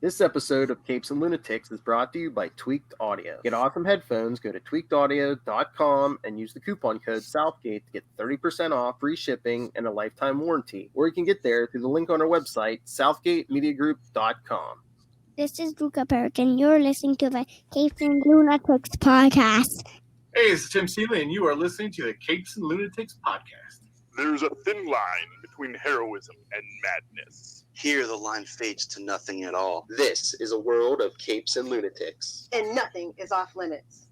This episode of Capes and Lunatics is brought to you by Tweaked Audio. Get awesome headphones, go to tweakedaudio.com and use the coupon code Southgate to get 30% off, free shipping, and a lifetime warranty. Or you can get there through the link on our website, southgatemediagroup.com. This is Luca Burke, and you're listening to the Capes and Lunatics podcast. Hey, it's Tim Seeley, and you are listening to the Capes and Lunatics podcast. There's a thin line between heroism and madness. Here, the line fades to nothing at all. This is a world of Capes and Lunatics. And nothing is off limits.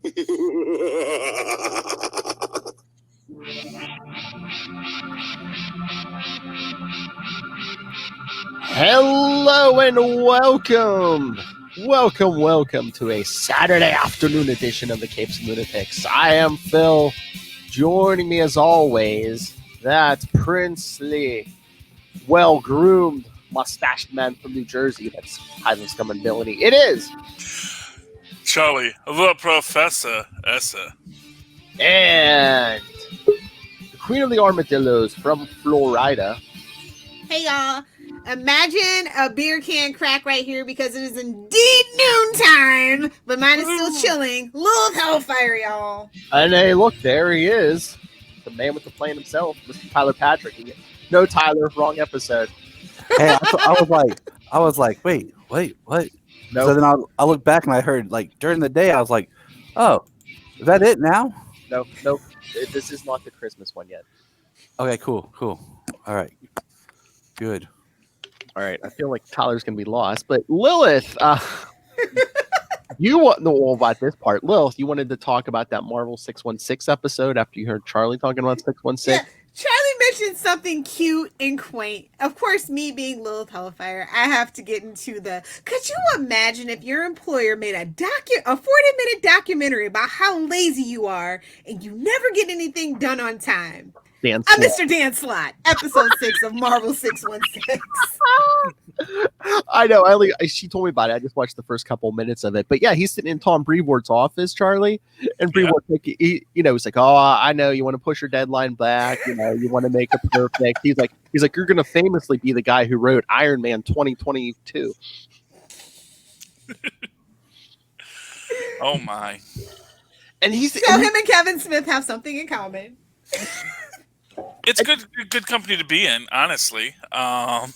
Hello and welcome to a Saturday afternoon edition of the Capes and Lunatics. I am Phil. Joining me as always, that princely, well-groomed, mustached man from New Jersey. That's Highland Scum and Villainy. It is Charlie, the Professor Essa. And the Queen of the Armadillos from Florida. Hey y'all, imagine a beer can crack right here because it is indeed noontime, but mine is still chilling. Little Hellfire, y'all. And hey, look, there he is. The man with the plan himself, Mr. Tyler Patrick. No, Tyler, wrong episode. Hey, I was like, wait, what? No. So then I looked back and I heard, like, during the day, I was like, oh, is that it now? No, this is not the Christmas one yet. Okay, cool. All right, good. All right, I feel like Tyler's going to be lost, but Lilith, you want to know all about this part. Lilith, you wanted to talk about that Marvel 616 episode after you heard Charlie talking about 616? Yeah, Charlie mentioned something cute and quaint. Of course, me being Lilith Hellfire, I have to get into could you imagine if your employer made a 40-minute documentary about how lazy you are and you never get anything done on time? I'm Mr. Dan Slott, episode 6 of Marvel 616. I know. She told me about it. I just watched the first couple minutes of it. But yeah, he's sitting in Tom Brevoort's office, Charlie. And Brevoort's like, he's like, oh, I know you want to push your deadline back. You want to make it perfect. He's like, you're going to famously be the guy who wrote Iron Man 2022. Oh my! And him and Kevin Smith have something in common. It's good company to be in, honestly. I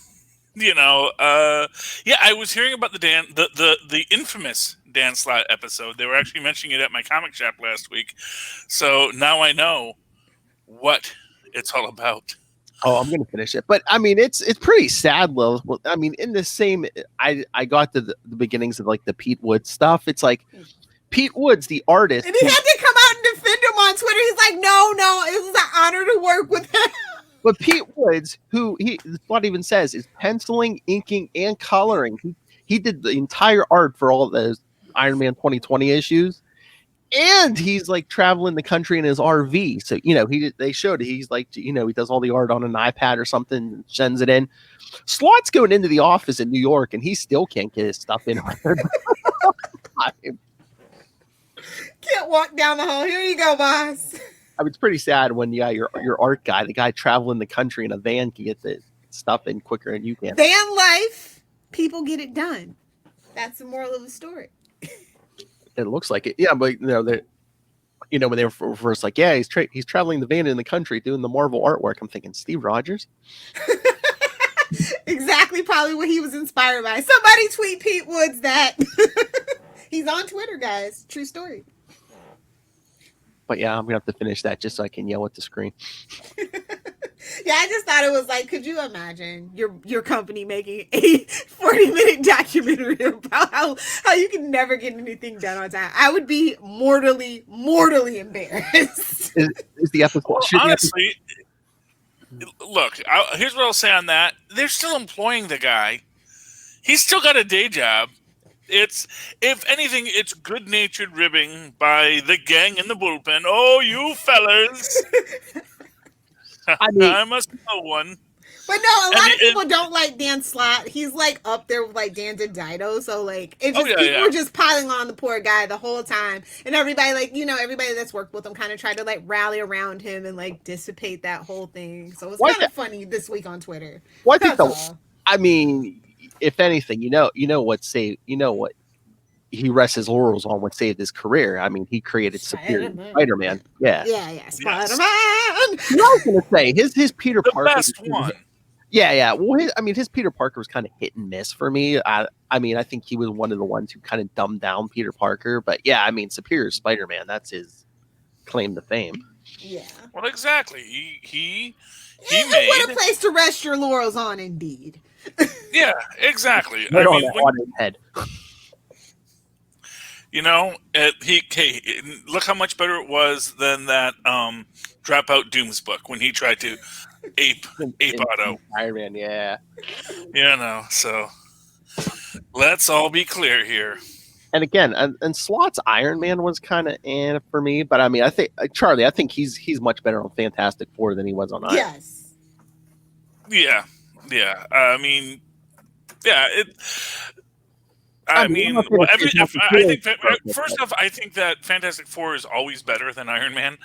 was hearing about the infamous Dan Slott episode. They were actually mentioning it at my comic shop last week, so now I know what it's all about. Oh, I'm gonna finish it, but I mean, it's pretty sad, Lil. Well, I mean, in the same, I got to the beginnings of like the Pete Woods stuff. It's like Pete Woods, the artist, and he had to come out and defend him on Twitter. He's like, no, it was an honor to work with him. But Pete Woods, who Slott even says is penciling, inking, and coloring. He did the entire art for all of those Iron Man 2020 issues, and he's like traveling the country in his RV. So they showed he's like he does all the art on an iPad or something, and sends it in. Slott's going into the office in New York, and he still can't get his stuff in. Can't walk down the hall. Here you go, boss. I mean, it's pretty sad when your art guy, the guy traveling the country in a van, can get the stuff in quicker than you can. Van life, people get it done. That's the moral of the story. It looks like it, yeah. But when they were first like, yeah, he's traveling the van in the country doing the Marvel artwork. I'm thinking Steve Rogers. Exactly, probably what he was inspired by. Somebody tweet Pete Woods that. He's on Twitter, guys. True story. But yeah, I'm gonna have to finish that just so I can yell at the screen. Yeah, I just thought it was like, could you imagine your company making a 40-minute documentary about how you can never get anything done on time? I would be mortally embarrassed. Is the episode? Well, honestly, look. Here's what I'll say on that: they're still employing the guy. He's still got a day job. If anything, it's good-natured ribbing by the gang in the bullpen. Oh, you fellas! I must know one. But no, a lot of people don't like Dan Slott. He's like up there with like Dan Dido. So like, people were just piling on the poor guy the whole time, and everybody everybody that's worked with him kind of tried to like rally around him and like dissipate that whole thing. So it's kind of funny this week on Twitter. Well, I think I mean, if anything, you know what he rests his laurels on what saved his career. I mean, he created Superior Spider-Man. Yeah, Spider-Man. I was gonna say his Peter The Parker best one. Yeah. Well, his Peter Parker was kind of hit and miss for me. I mean, I think he was one of the ones who kind of dumbed down Peter Parker. But yeah, I mean, Superior Spider-Man, that's his claim to fame. Yeah. Well, exactly. He made what a place to rest your laurels on, indeed. Yeah, exactly. Right on his head. You know, look how much better it was than that Dropout Doom's book when he tried to ape Otto. Iron Man, yeah. You know, so let's all be clear here. And again, and Slott's Iron Man was kind of for me, but I mean, I think Charlie, I think he's much better on Fantastic Four than he was on Iron Man. Yes. Yeah. I mean, yeah. I think first off, I think that Fantastic Four is always better than Iron Man.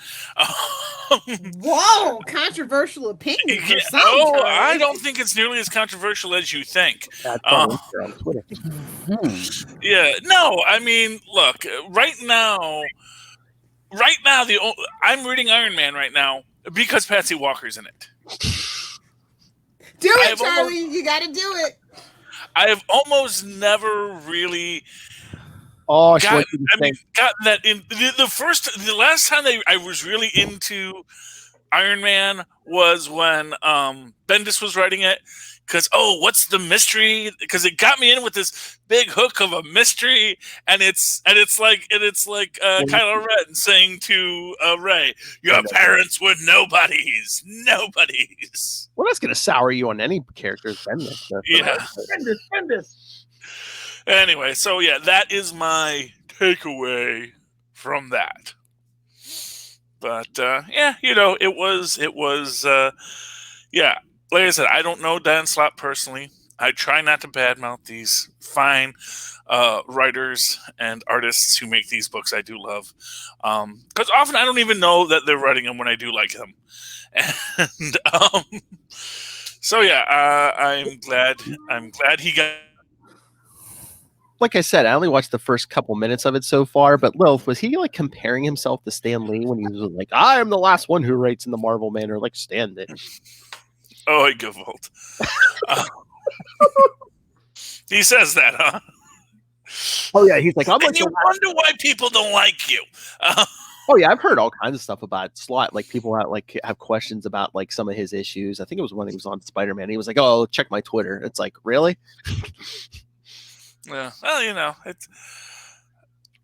Whoa, controversial opinion. I don't think it's nearly as controversial as you think. On Twitter. Yeah, no, I mean, look, right now, I'm reading Iron Man right now because Patsy Walker's in it. Do it, Charlie. You got to do it. I have almost never really gotten that in the last time I was really into Iron Man was when Bendis was writing it, because what's the mystery? Because it got me in with this big hook of a mystery, and it's like Kylo Ren saying to Rey, "Your parents were nobodies." Well, that's gonna sour you on any characters, Bendis. Yeah, Bendis. Anyway, so yeah, that is my takeaway from that. But yeah, you know, it was yeah. Like I said, I don't know Dan Slott personally. I try not to badmouth these fine writers and artists who make these books I do love. Because often I don't even know that they're writing them when I do like them. And so yeah, I'm glad he got. Like I said, I only watched the first couple minutes of it so far, but Lilith, was he like comparing himself to Stan Lee when he was like, I am the last one who writes in the Marvel manner, like Stan did? Oh, I gewollt. He says that, huh? Oh yeah, he's like, I'm and you wonder why people don't like you. Oh yeah, I've heard all kinds of stuff about Slott. Like people have questions about like some of his issues. I think it was when he was on Spider-Man. He was like, "Oh, check my Twitter." It's like, really? Yeah. Well, you know, it's.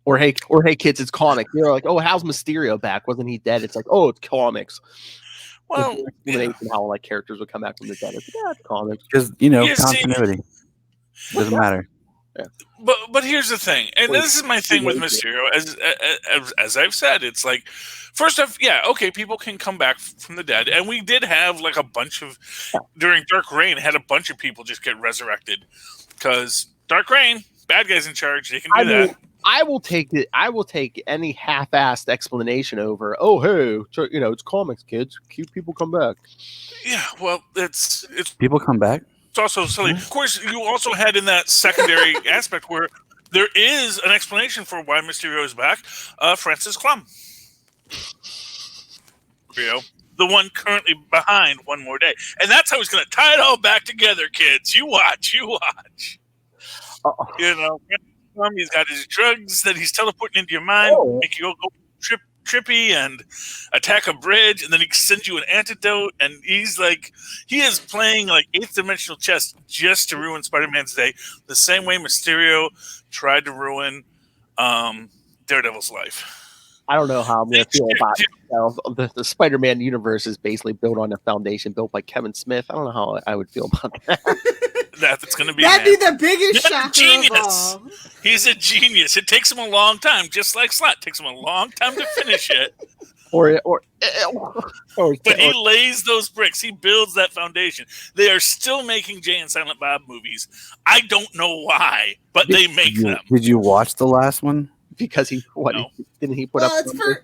Or hey, kids, it's comics. You're like, "Oh, how's Mysterio back? Wasn't he dead?" It's like, "Oh, it's comics." Well, how like characters would come back from the dead. It's like, it's comics because continuity doesn't matter. Yeah. But here's the thing, and this is my thing with Mysterio. As I've said, it's like, first off, yeah, okay, people can come back from the dead, and we did have like a bunch of during Dark Reign had a bunch of people just get resurrected because Dark Reign, bad guys in charge, they can do that. I will take it. I will take any half-assed explanation over. Oh, hey, it's comics, kids. Cute people come back. Yeah, well, it's people come back. It's also silly. Of course, you also had in that secondary aspect where there is an explanation for why Mysterio is back. Francis Klum, the one currently behind One More Day, and that's how he's going to tie it all back together, kids. You watch. You know. He's got his drugs that he's teleporting into your mind, make you go trippy and attack a bridge, and then he sends you an antidote. And he is playing like 8th dimensional chess just to ruin Spider-Man's day, the same way Mysterio tried to ruin Daredevil's life. I don't know how I'm going to feel about the Spider-Man universe is basically built on a foundation built by Kevin Smith. I don't know how I would feel about that. That's going to be that'd be the biggest shocker of all. He's a genius. It takes him a long time, just like Slott. It takes him a long time to finish it. But he lays those bricks. He builds that foundation. They are still making Jay and Silent Bob movies. I don't know why, but they make them. Did you watch the last one? Because didn't he put up? Well, it's for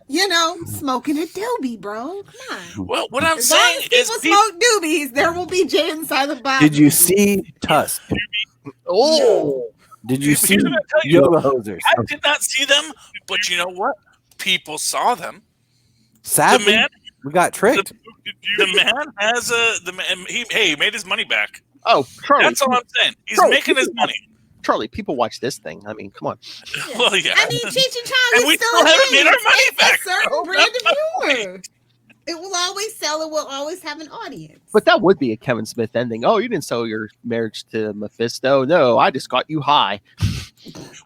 smoking a doobie, bro. Come on. Well, what I'm saying is, people smoke doobies. There will be Jay and Silent Bob. Did you see Tusk? Oh, Did you see Here's what I tell you. Yoga Hosers? I did not see them, but you know what? People saw them. Sadly, man- we got tricked. The man has the man. He made his money back. oh, Charlie. That's all I'm saying. He's Charlie, making his money. Charlie, people watch this thing. I mean, come on. Well, yeah. I mean, Cheech and And Chong we is still still a haven't thing. made our money It's back. a certain Oh, brand that's of my humor. It will always sell. It will always have an audience. But that would be a Kevin Smith ending. Oh, you didn't sell your marriage to Mephisto. No, I just got you high.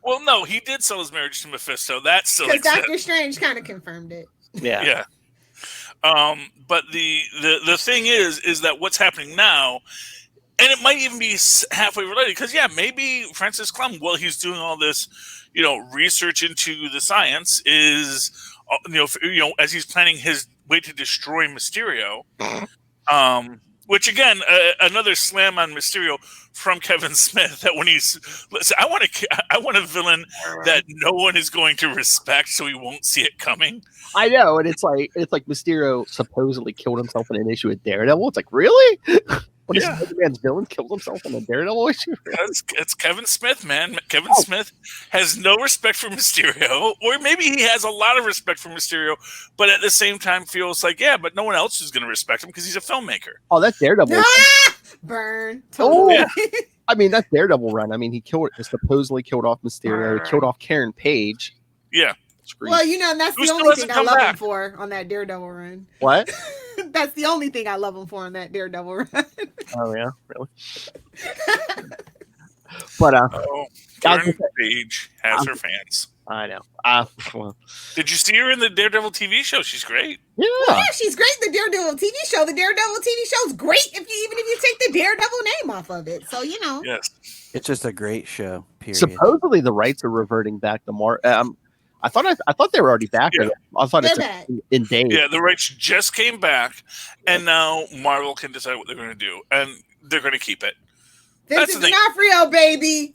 Well, no, he did sell his marriage to Mephisto. That still Because exists. Doctor Strange kind of confirmed it. Yeah. Yeah. But the thing is that what's happening now, and it might even be halfway related, because maybe Francis Clem, while he's doing all this, research into the science, is as he's planning his way to destroy Mysterio. Which again, another slam on Mysterio from Kevin Smith. That when listen, I want a villain that no one is going to respect, so he won't see it coming. I know, and it's like Mysterio supposedly killed himself in an issue with Daredevil. It's like, really? When a Spider-Man's villain killed himself in a Daredevil issue? It's Kevin Smith, man. Kevin Smith has no respect for Mysterio, or maybe he has a lot of respect for Mysterio, but at the same time feels like, but no one else is going to respect him because he's a filmmaker. Oh, that's Daredevil. Burn. Oh, Totally. I mean, that's Daredevil run. I mean, he supposedly killed off Mysterio. He killed off Karen Page. Yeah. Well, that's Who the still only hasn't thing I come love him back? for on that Daredevil run. What? That's the only thing I love him for on that Daredevil run. Oh yeah, really? But Karen Page has her fans. I know. Well, Did you see her in the Daredevil TV show? She's great. yeah. Yeah, she's great. The Daredevil TV show. The Daredevil TV show is great even if you take the Daredevil name off of it. So Yes. It's just a great show. Period. Supposedly the rights are reverting back to I thought they were already back. Yeah. I thought They're it's back. in days. Yeah, the rights just came back, and now Marvel can decide what they're going to do, and they're going to keep it. That's Vincent the thing. D'Onofrio, baby.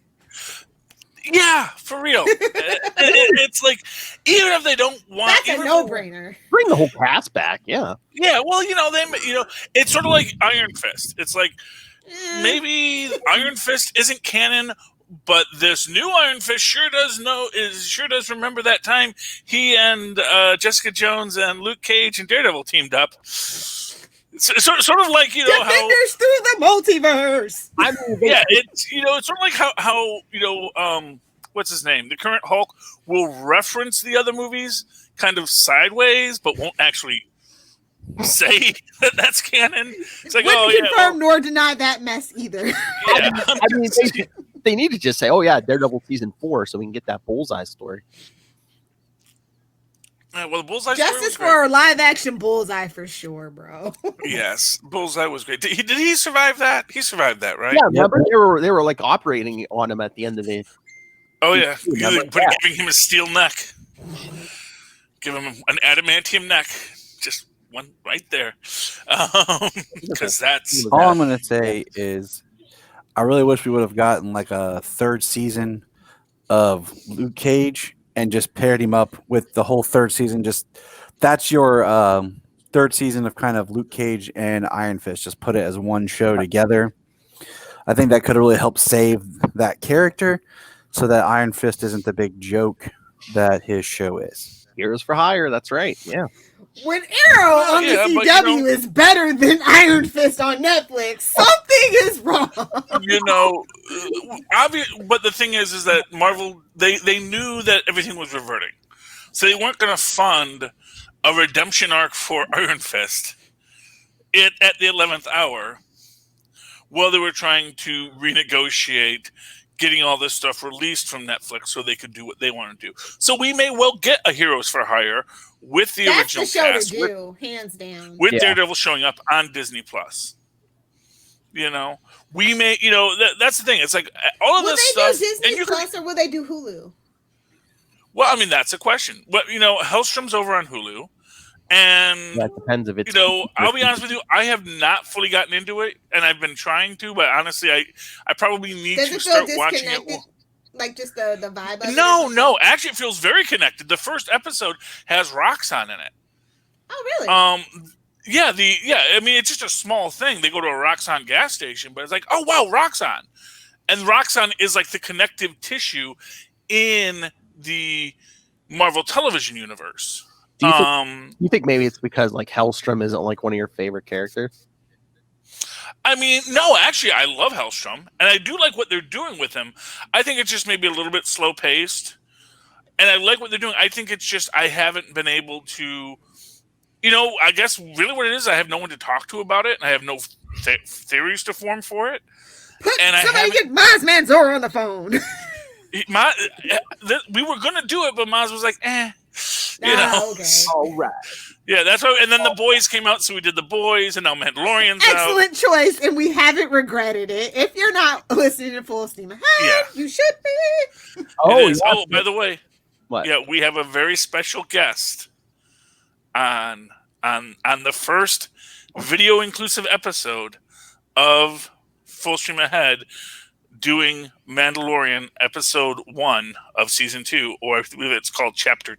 Yeah, for real. It's like, even if they don't want, That's a even if- no-brainer. Bring the whole cast back. Yeah. Yeah, well, it's sort of like Iron Fist. It's like maybe Iron Fist isn't canon, but this new Iron Fist sure does remember that time he and Jessica Jones and Luke Cage and Daredevil teamed up. Sort of like how Defenders through the multiverse. I mean, it's it's sort of like how what's his name, the current Hulk will reference the other movies kind of sideways, but won't actually say that that's canon. It's like, Wouldn't confirm nor deny that mess either. yeah. I mean, they need to just say, "Oh yeah, Daredevil season 4," so we can get that Bullseye story. Well, the Bullseye story Justice was great. for a live-action Bullseye for sure, bro. Yes, Bullseye was great. Did he survive that? He survived that, right? Yeah, remember they were like operating on him at the end of the. Oh yeah, Remember? giving him a steel neck. Give him an adamantium neck. Just one right there. Because that's All I'm gonna say is, I really wish we would have gotten like a third season of Luke Cage and just paired him up with the whole third season. Just that's your third season of kind of Luke Cage and Iron Fist. Just put it as one show together. I think that could really help save that character, so that Iron Fist isn't the big joke that his show is. Heroes for Hire. That's right. Yeah. When Arrow on the CW is better than Iron Fist on Netflix, something is wrong. But the thing is that Marvel, they knew that everything was reverting. So they weren't going to fund a redemption arc for Iron Fist at the 11th hour while they were trying to renegotiate getting all this stuff released from Netflix so they could do what they want to do. So we may well get a Heroes for Hire with the That's original the show cast, to do, hands down. with Daredevil showing up on Disney Plus. We may, that's the thing. It's like all of Will this they stuff. do Disney Plus or will they do Hulu? Well, I mean, that's a question. But Hellstrom's over on Hulu, and That depends if it's. I'll be honest with you, I have not fully gotten into it, and I've been trying to, but honestly, I probably need Does to it feel start watching it. disconnected? Like just the vibe of it? No. Actually, it feels very connected. The first episode has Roxxon in it. Oh, really? I mean, it's just a small thing. They go to a Roxxon gas station, but it's like, oh wow, Roxxon, And Roxxon is like the connective tissue in the Marvel Television universe. Do you think maybe it's because like Hellstrom isn't like one of your favorite characters? I mean, no, actually, I love Hellstrom, and I do like what they're doing with him. I think it's just maybe a little bit slow paced, and I like what they're doing. I think it's just I haven't been able to, I guess really what it is, I have no one to talk to about it, and I have no theories to form for it. Somebody get Maz Manzor on the phone. We were gonna do it, but Maz was like, "Eh." Okay. All right. Yeah, that's why. And then the boys came out, so we did the boys, and now Mandalorian's Excellent choice, and we haven't regretted it. If you're not listening to Full Steam Ahead, you should be. Oh, by the way, what? Yeah, we have a very special guest on the first video inclusive episode of Full Stream Ahead, doing Mandalorian episode 1 of season 2, or I believe it's called chapter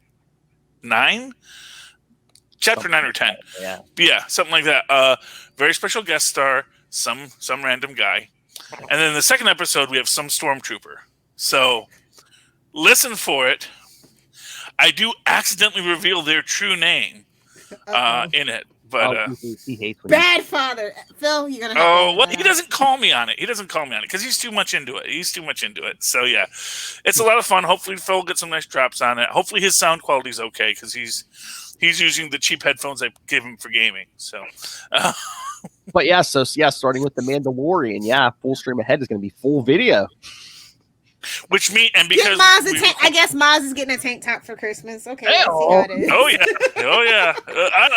9. Chapter 9 or 10. Yeah. But yeah, something like that. Very special guest star, some random guy. And then the second episode, we have some stormtrooper. So listen for it. I do accidentally reveal their true name in it. But he hates bad father. Phil, you're gonna have he doesn't call me on it. He doesn't call me on it because he's too much into it. So yeah, it's a lot of fun. Hopefully Phil gets some nice drops on it. Hopefully his sound quality is okay because he's using the cheap headphones I give him for gaming. So But yeah, starting with the Mandalorian, Full Stream Ahead is going to be full video. Which because I guess Maz is getting a tank top for Christmas. Okay, let's see how it is. Oh yeah.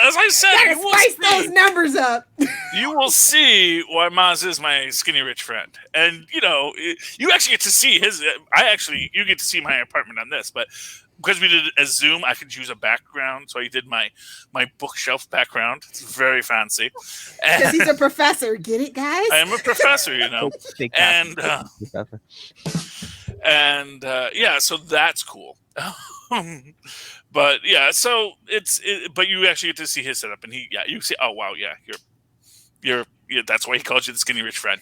As I said, you will spice those numbers up. You will see why Maz is my skinny rich friend, and you actually get to see his. You get to see my apartment on this, but because we did it as Zoom, I could use a background, so I did my bookshelf background. It's very fancy. Because he's a professor. Get it, guys? I am a professor, so that's cool. But yeah, so but you actually get to see his setup, and you see, oh wow, you're that's why he called you the skinny rich friend.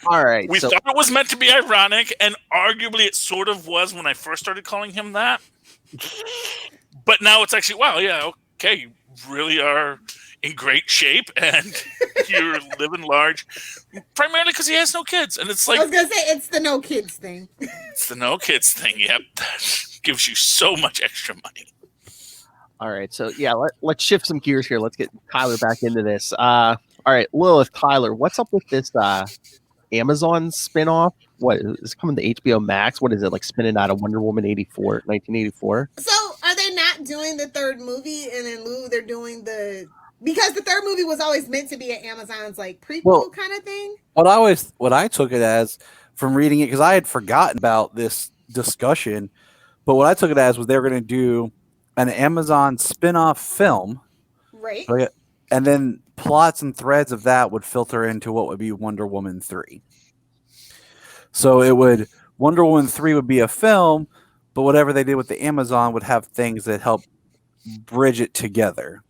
All right. We thought it was meant to be ironic, and arguably it sort of was when I first started calling him that. But now it's actually, wow, yeah, okay, you really are in great shape, and you're living large, primarily because he has no kids. And it's like, I was going to say, it's the no kids thing. It's the no kids thing, yep. That gives you so much extra money. All right, so let's shift some gears here. Let's get Tyler back into this. All right, Lilith, Tyler, what's up with this Amazon spinoff? What is coming to HBO Max? What is it, like spinning out of Wonder Woman 1984? So are they not doing the third movie, and in lieu they're doing because the third movie was always meant to be an Amazon's like prequel kind of thing? What I took it as from reading it, because I had forgotten about this discussion, but what I took it as was they were going to do an Amazon spin-off film, right? And then plots and threads of that would filter into what would be Wonder Woman 3. So Wonder Woman 3 would be a film, but whatever they did with the Amazon would have things that help bridge it together.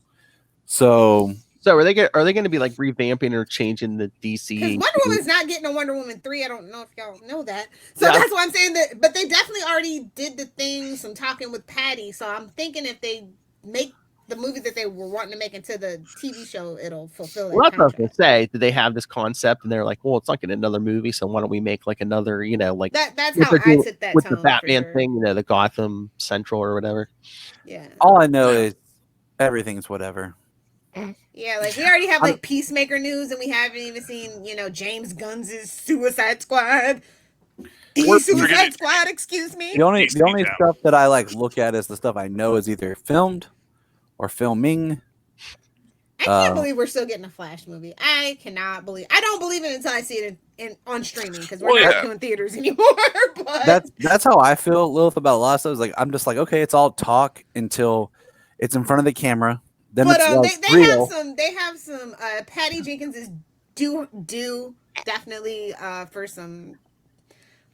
So are they going to be like revamping or changing the DC? Because Wonder Woman's not getting a Wonder Woman 3. I don't know if y'all know that. So that's why I'm saying that. But they definitely already did the thing. Some talking with Patty. So I'm thinking if they make the movie that they were wanting to make into the TV show, it'll fulfill that. Well, that's what I was going to say. Did they have this concept and they're like, well, it's not getting another movie, so why don't we make like another, like that's how I took that with tone, the Batman thing, the Gotham Central or whatever. Yeah. All I know is everything's whatever. Yeah, like we already have like Peacemaker news, and we haven't even seen, James Gunn's Suicide Squad. Suicide Squad, excuse me. The only stuff that I look at is the stuff I know is either filmed or filming. I can't believe we're still getting a Flash movie. I cannot believe. I don't believe it until I see it on streaming, because we're not doing theaters anymore. But that's how I feel, Lilith, about a lot of stuff. Like I'm just like, okay, it's all talk until it's in front of the camera. Then but it's they have some Patty Jenkins is due definitely for some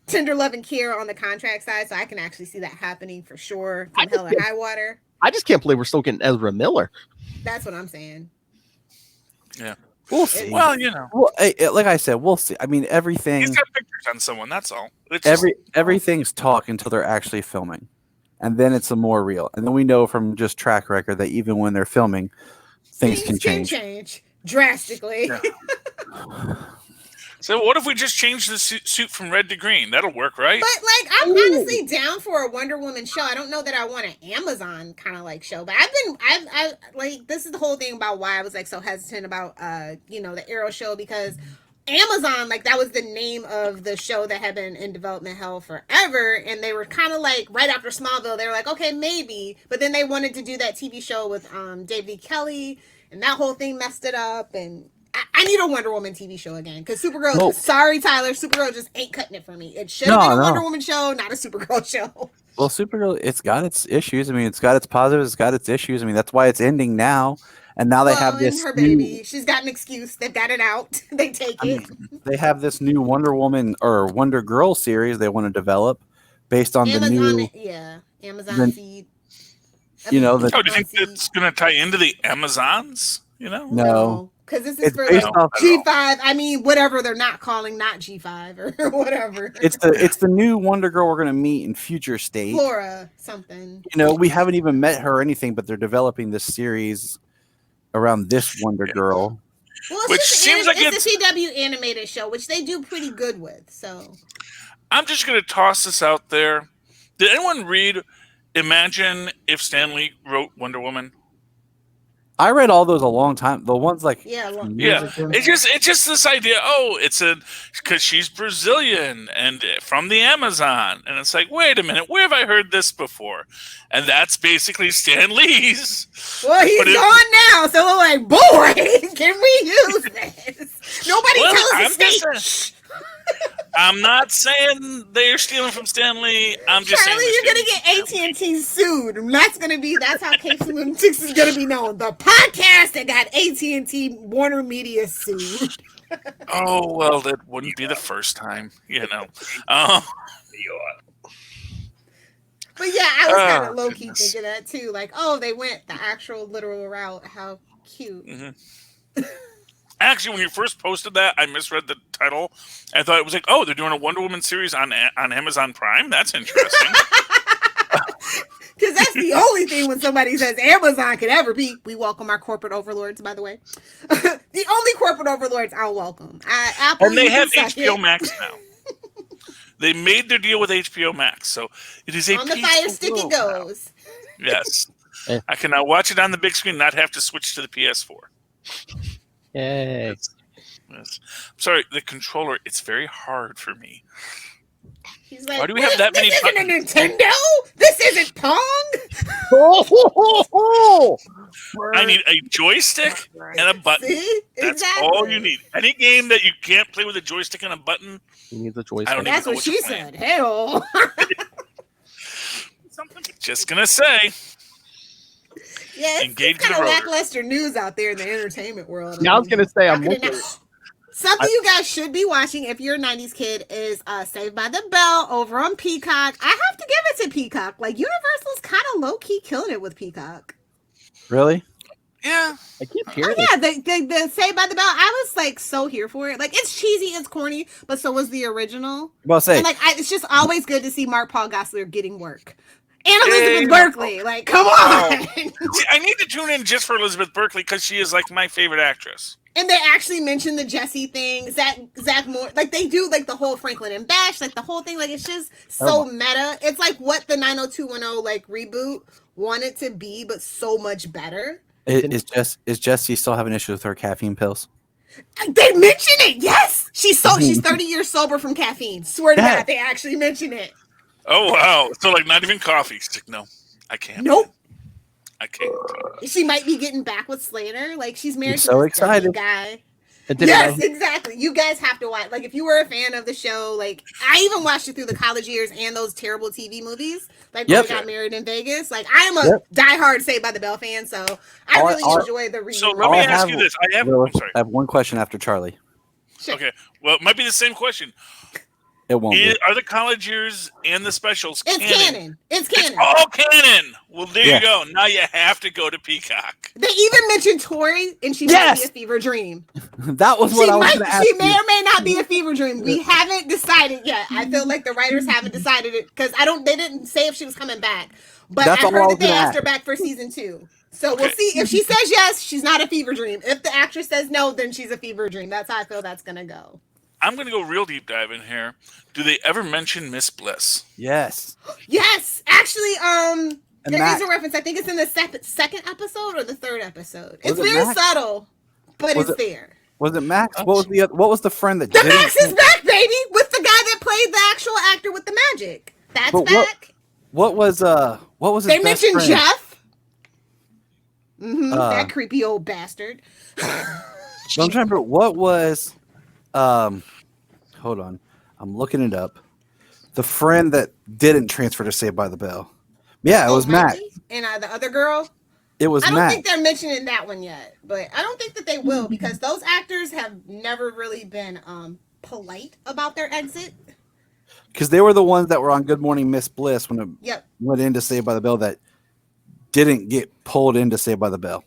tender love and care on the contract side, so I can actually see that happening for sure from Hell or High Water. I just can't believe we're still getting Ezra Miller. That's what I'm saying. Yeah. We'll see. Well, like I said, we'll see. I mean, everything. He's got picture on someone. That's all. It's just, everything's talk until they're actually filming, and then it's a more real. And then we know from just track record that even when they're filming, things can change drastically. Yeah. So what if we just change the suit from red to green? That'll work, right? But like, I'm honestly down for a Wonder Woman show. I don't know that I want an Amazon kind of like show, but I like, this is the whole thing about why I was like so hesitant about the Arrow show, because Amazon, like, that was the name of the show that had been in development hell forever, and they were kind of like, right after Smallville, they were like, okay, maybe, but then they wanted to do that TV show with David E. Kelly, and that whole thing messed it up, and I need a Wonder Woman TV show again, because Supergirl, sorry Tyler, Supergirl just ain't cutting it for me. It should have been a Wonder Woman show, not a Supergirl show. Well, Supergirl, it's got its issues. I mean, it's got its positives, it's got its issues. I mean, that's why it's ending now. And now they have this her baby. She's got an excuse. They've got it out. They take it. They have this new Wonder Woman or Wonder Girl series they want to develop based on Amazon, the new Amazon seed. You know, do you think it's going to tie into the Amazons? You know, no, because this is for like G5. I mean, whatever they're not calling, not G5 or whatever. It's the new Wonder Girl we're going to meet in Future State. Flora something. You know, we haven't even met her or anything, but they're developing this series around this Wonder Girl. Well, which seems like it's a CW animated show, which they do pretty good with. So I'm just going to toss this out there. Did anyone read Imagine If Stan Lee wrote Wonder Woman? I read all those a long time. The ones like It's just this idea. Oh, because she's Brazilian and from the Amazon, and it's like, wait a minute, where have I heard this before? And that's basically Stan Lee's. Well, he's gone now, so we're like, boy, can we use this? Nobody tells us to stay. I'm not saying they're stealing from Stan Lee. I'm just Charlie, saying you're gonna get AT&T sued. And that's how Capes and Lunatics is gonna be known. The podcast that got AT&T Warner Media sued. Oh well, that wouldn't be the first time, you know. But yeah, I was kind of low key thinking that too. Like, oh, they went the actual literal route. How cute. Mm-hmm. Actually, when you first posted that, I misread the title. I thought it was like, oh, they're doing a Wonder Woman series on Amazon Prime? That's interesting. Because that's the only thing when somebody says Amazon could ever be. We welcome our corporate overlords, by the way. The only corporate overlords I'll welcome. Apple, and they have HBO Max now. They made their deal with HBO Max. So it is on the Fire Stick it goes. Now. Yes. I can now watch it on the big screen, not have to switch to the PS4. Yay. Yes. I'm sorry, the controller, it's very hard for me. He's like, why do we have that many buttons? This isn't a Nintendo? This isn't Pong? I need a joystick and a button. See? That's all you need. Any game that you can't play with a joystick and a button, you need the joystick. That's what she said. Hell. Just gonna say. Yeah, it's kind of lackluster news out there in the entertainment world. Yeah, I was gonna say something you guys should be watching if you're a 90s kid is Saved by the Bell over on Peacock. I have to give it to Peacock. Like, Universal's kind of low-key killing it with Peacock. Really? Yeah. I keep hearing the Saved by the Bell, I was like so here for it. Like, it's cheesy, it's corny, but so was the original. Well, say, and like, it's just always good to see Mark Paul Gosselaar getting work. And Elizabeth Berkley, like, come on! See, I need to tune in just for Elizabeth Berkley because she is like my favorite actress. And they actually mention the Jesse thing, Zach Moore, like they do like the whole Franklin and Bash, like the whole thing, like it's just so meta. It's like what the 90210 like reboot wanted to be, but so much better. Is Jesse still having issues with her caffeine pills? They mention it. Yes, she's 30 years sober from caffeine. Swear to God, they actually mention it. Oh wow! So like not even coffee. She's like, no, I can't. Nope. I can't. She might be getting back with Slater. Like she's married to so this excited guy. Yes, exactly. You guys have to watch. Like if you were a fan of the show, like I even watched it through the college years and those terrible TV movies. Like when we got married in Vegas. Like I am a diehard Saved by the Bell fan, so I really enjoy the reading. So let me ask you this: I'm sorry. I have one question after Charlie. Sure. Okay. Well, it might be the same question. It won't be. Are the college years and the specials It's canon. It's canon. all canon. Well, there Yeah. you go. Now you have to go to Peacock. They even mentioned Tori, and she might be a fever dream. That was what I was going to ask She may you. or may not be a fever dream. We haven't decided yet. I feel like the writers haven't decided it because they didn't say if she was coming back. But That's I all I heard was that they gonna asked ask. her back for season 2. So we'll Okay. see. If she says yes, she's not a fever dream. If the actress says no, then she's a fever dream. That's how I feel that's gonna go. I'm going to go real deep dive in here. Do they ever mention Miss Bliss? Yes. Yes, actually, there Max. is a reference. I think it's in the second episode or the third episode. It's it very Max? subtle, but Was it's there. Was it Max? What was the friend that The didn't? Max is back, baby, with the guy that played the actual actor with the magic. That's But back. What was his They best mentioned friend? Jeff. That creepy old bastard. I'm trying to remember what was. Hold on, I'm looking it up. The friend that didn't transfer to Saved by the Bell. Yeah, it was Max. Riley and the other girl. It was I don't Max. think they're mentioning that one yet, but I don't think that they will because those actors have never really been polite about their exit. Because they were the ones that were on Good Morning Miss Bliss when it Yep. went into Saved by the Bell that didn't get pulled into Saved by the Bell.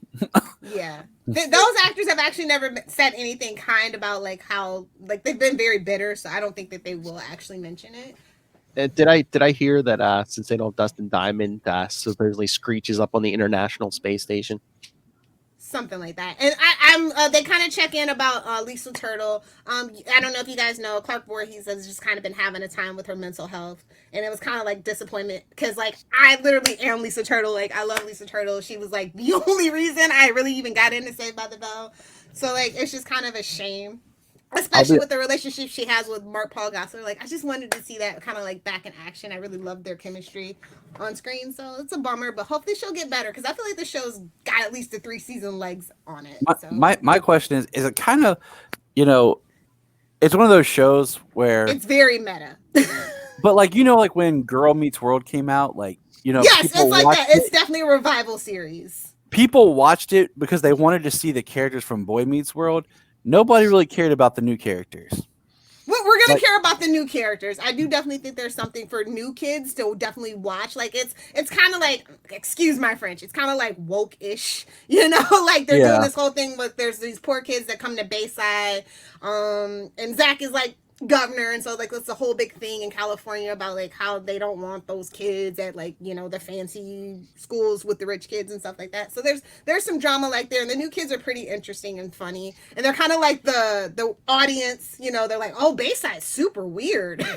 Yeah. Those actors have actually never said anything kind about like how they've been very bitter, so I don't think that they will actually mention it. Did I hear that since they don't have Dustin Diamond, supposedly Screech is up on the International Space Station? Something like that. And I'm they kind of check in about Lisa Turtle. I don't know if you guys know, Clark Voorhees has just kind of been having a time with her mental health, and it was kind of like disappointment because like I literally am Lisa Turtle. Like I love Lisa Turtle. She was like the only reason I really even got into Saved by the Bell. So like it's just kind of a shame. Especially with the relationship she has with Mark Paul Gosselaar. Like, I just wanted to see that kind of like back in action. I really loved their chemistry on screen. So it's a bummer, but hopefully she'll get better because I feel like the show's got at least the 3-season legs on it. My question is it kind of, it's one of those shows where it's very meta. but like, like when Girl Meets World came out, like, yes, it's like that. It's definitely a revival series. People watched it because they wanted to see the characters from Boy Meets World. Nobody really cared about the new characters. Well, we're gonna care about the new characters. I do definitely think there's something for new kids to definitely watch. Like it's kind of like, excuse my French, it's kind of like woke-ish, like they're doing this whole thing with there's these poor kids that come to Bayside, and Zach is like governor, and so like it's a whole big thing in California about like how they don't want those kids at like the fancy schools with the rich kids and stuff like that. So there's some drama like there, and the new kids are pretty interesting and funny, and they're kind of like the audience, they're like, oh, Bayside's super weird. They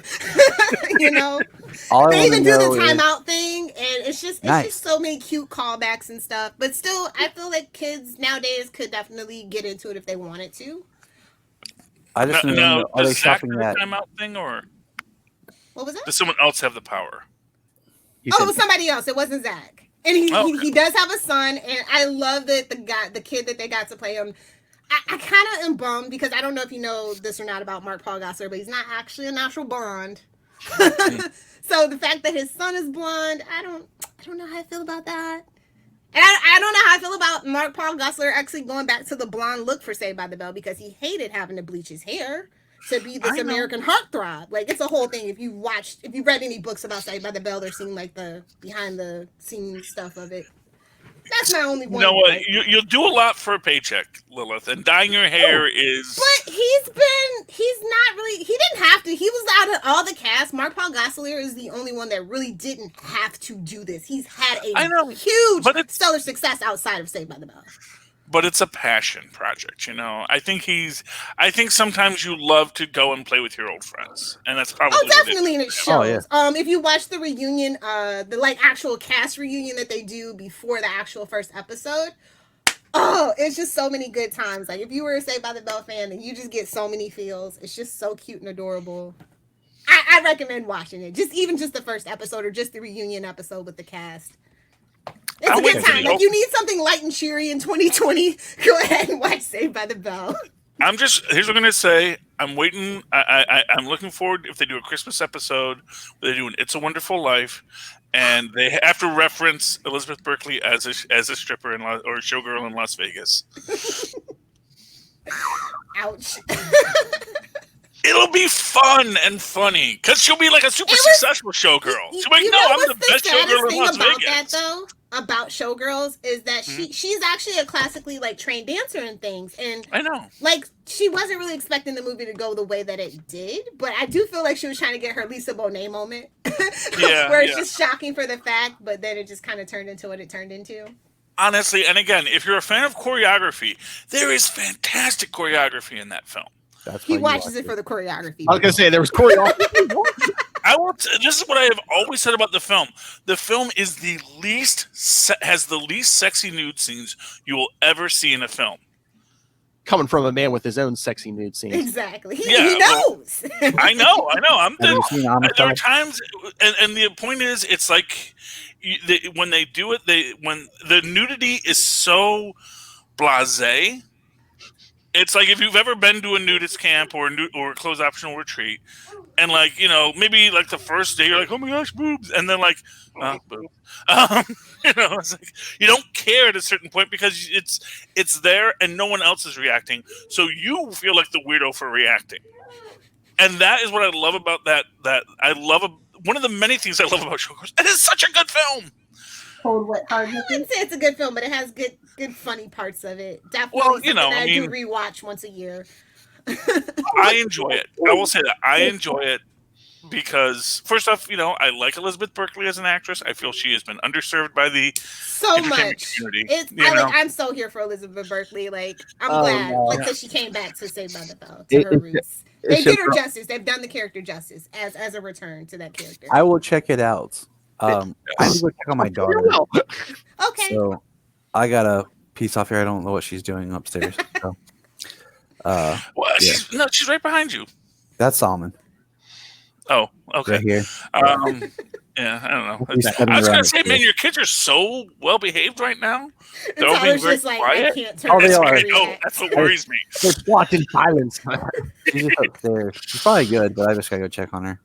even do the timeout thing, and it's just so many cute callbacks and stuff, but still I feel like kids nowadays could definitely get into it if they wanted to. I just know. Are they Does Zach shopping do that the timeout thing, or what was that? Does someone else have the power? It was somebody else. It wasn't Zach, and he does have a son, and I love that the kid that they got to play him. I kind of am bummed because I don't know if you know this or not about Mark Paul Gosselaar, but he's not actually a natural blonde. So the fact that his son is blonde, I don't know how I feel about that. And I don't know how I feel about Mark Paul Gosselaar actually going back to the blonde look for Saved by the Bell because he hated having to bleach his hair to be this American heartthrob. Like it's a whole thing. If you read any books about Saved by the Bell, they're seeing like the behind the scenes stuff of it. That's my only one. You know what? You'll do a lot for a paycheck, Lilith, and dyeing your hair is. But he's not really. He didn't have to. He was out of all the cast. Mark Paul Gosselaar is the only one that really didn't have to do this. He's had a huge stellar success outside of Saved by the Bell. But it's a passion project, I think sometimes you love to go and play with your old friends, and that's probably. Oh, definitely, and it shows. Oh, yeah. If you watch the reunion, the like actual cast reunion that they do before the actual first episode, oh, it's just so many good times. Like if you were a Saved by the Bell fan, then you just get so many feels. It's just so cute and adorable. I recommend watching it. Just the first episode or just the reunion episode with the cast. It's a good time. Like you need something light and cheery in 2020. Go ahead and watch Saved by the Bell. Here's what I'm gonna say. I'm waiting. I'm looking forward if they do a Christmas episode where they do an "It's a Wonderful Life," and they have to reference Elizabeth Berkley as a stripper or a showgirl in Las Vegas. Ouch. It'll be fun and funny because she'll be like a super successful showgirl. She'll be like, "No, I'm the best showgirl in Las about Vegas." that though, about Showgirls, is that she's actually a classically like trained dancer and things, and I know. like she wasn't really expecting the movie to go the way that it did, but I do feel like she was trying to get her Lisa Bonet moment, where it's just shocking for the fact, but then it just kind of turned into what it turned into. Honestly, and again, if you're a fan of choreography, there is fantastic choreography in that film. He watches it for the choreography. I was gonna say there was choreography. This is what I have always said about the film. The film is has the least sexy nude scenes you will ever see in a film. Coming from a man with his own sexy nude scenes. Exactly. He knows. Well, I know. There are times, and the point is, it's like when they do it, when the nudity is so blasé. It's like if you've ever been to a nudist camp or a closed optional retreat, and like, you know, maybe like the first day you're like, oh my gosh, boobs, and then like, boobs. You know, it's like you don't care at a certain point because it's there and no one else is reacting, so you feel like the weirdo for reacting, and that is what I love about that. One of the many things I love about Showgirls. It is such a good film. I wouldn't say it's a good film, but it has good funny parts of it. Definitely something that I do rewatch once a year. I enjoy it. I will say that I enjoy it because, first off, you know, I like Elizabeth Berkley as an actress. I feel she has been underserved by the entertainment community. I'm so here for Elizabeth Berkley. Like, I'm glad that she came back to Saved by the Bell, to her roots. They did her justice. They've done the character justice as a return to that character. I will check it out. I need to go check on my daughter. Okay. So I got a piece off here. I don't know what she's doing upstairs. So, she's right behind you. That's Solomon. Oh, okay. Right here. Yeah, I don't know. I was gonna say, man, your kids are so well behaved right now. They're all being very quiet. I can't turn they are. I know, that's what worries me. They're watching silence. She's just upstairs. She's probably good, but I just gotta go check on her.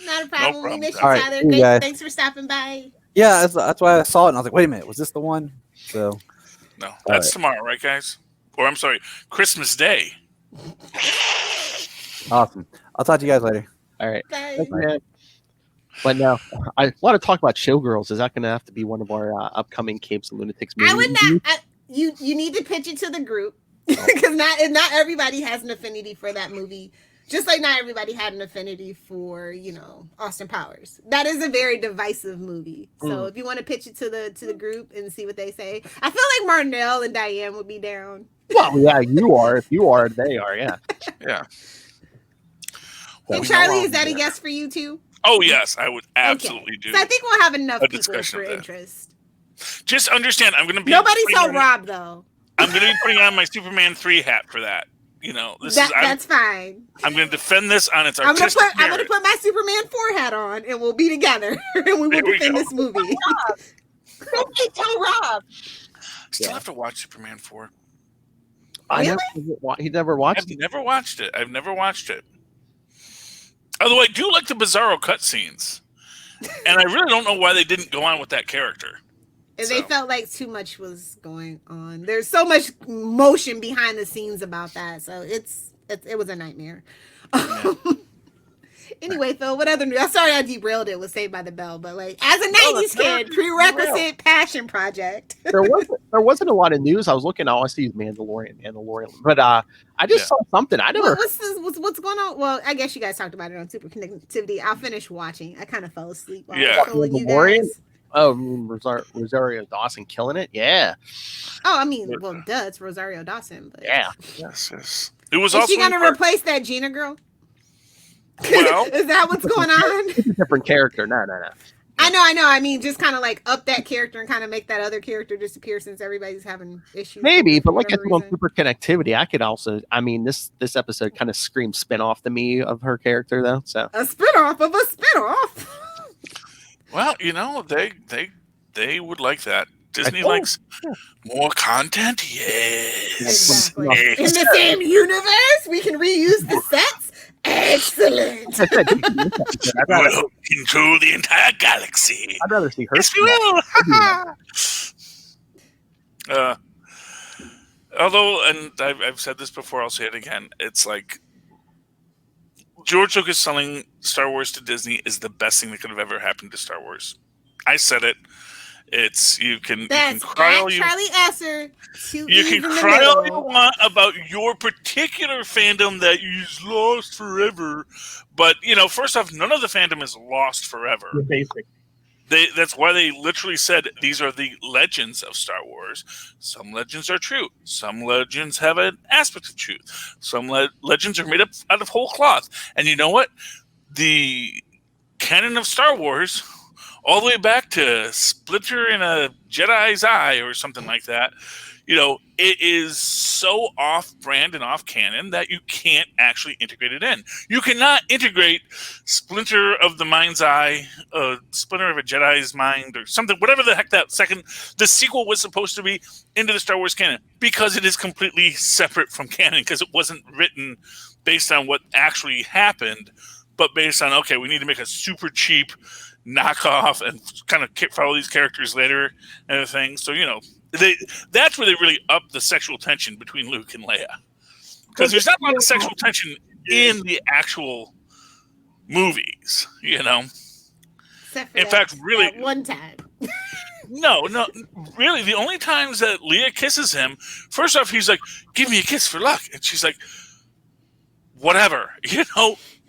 Not a problem. No We miss you, All right, Tyler. Thanks for stopping by. Yeah, that's why I saw it, and I was like, wait a minute, was this the one? So no, that's tomorrow, right, guys? Or I'm sorry, Christmas Day. Awesome. I'll talk to you guys later. All right. Bye. But now, I want to talk about Showgirls. Is that going to have to be one of our upcoming Capes and Lunatics movies? I would not. You need to pitch it to the group because not everybody has an affinity for that movie. Just like not everybody had an affinity for, you know, Austin Powers. That is a very divisive movie. So if you want to pitch it to the group and see what they say, I feel like Marnell and Diane would be down. Well, yeah, you are. If you are, they are. Yeah. Yeah. And Charlie, is that a yes for you too? Oh yes, I would absolutely do. So I think we'll have enough a people discussion for of that. Interest. Just understand, I'm going to be. Nobody saw Rob though. I'm going to be putting on my Superman 3 hat for that. You know, that's fine. I'm going to defend this on its artistic merit. I'm going to put my Superman 4 hat on, and we'll be together, and we will defend this movie. Tell Rob. Still have to watch Superman 4. He never watched it. I've never watched it. Although I do like the Bizarro cutscenes, and I really don't know why they didn't go on with that character. And they felt like too much was going on. There's so much motion behind the scenes about that, so it was a nightmare. Yeah. Anyway, Phil, what other news? I'm sorry I derailed it with Saved by the Bell, but like as a 90s kid, prerequisite passion project. There wasn't a lot of news. I was looking. All I see is Mandalorian, but I just saw something. I never. What's going on? Well, I guess you guys talked about it on Super Connectivity. I'll finish watching. I kind of fell asleep while I was telling you guys. Oh, Rosario Dawson killing it. Yeah. Oh, I mean, well, duh, it's Rosario Dawson. But... Yeah. Yes. It was. Is she gonna replace that Gina girl? Well, is that what's going on? It's a different character. No. I know. I mean, just kind of like up that character and kind of make that other character disappear since everybody's having issues. Maybe, but like I said on Super Connectivity, I could also. I mean, this episode kind of screams spinoff to me of her character, though. So a spinoff of a spinoff. Well, you know, they would like that. Disney likes more content. Yes. Exactly. In the same universe, we can reuse the sets. Excellent. We'll control the entire galaxy. I'd rather see her. Yes, we will. Although, and I've said this before, I'll say it again. It's like George Lucas selling Star Wars to Disney is the best thing that could have ever happened to Star Wars. I said it. You can cry all you Charlie Esser. You can cry all you want about your particular fandom that is lost forever, but first off, none of the fandom is lost forever. Basic. That's why they literally said these are the legends of Star Wars. Some legends are true. Some legends have an aspect of truth. Some legends are made up out of whole cloth. And you know what? The canon of Star Wars, all the way back to Splinter in a Jedi's eye or something like that, it is so off-brand and off-canon that you can't actually integrate it in. You cannot integrate Splinter of the Mind's Eye, Splinter of a Jedi's Mind, or something, whatever the heck the sequel was supposed to be, into the Star Wars canon, because it is completely separate from canon, because it wasn't written based on what actually happened, but based on, okay, we need to make a super cheap knockoff and kind of follow these characters later and everything. So, that's where they really up the sexual tension between Luke and Leia. Because there's not a lot of sexual tension in the actual movies, Except for in fact, really, that one time. No, really, the only times that Leia kisses him, first off, he's like, give me a kiss for luck. And she's like, whatever,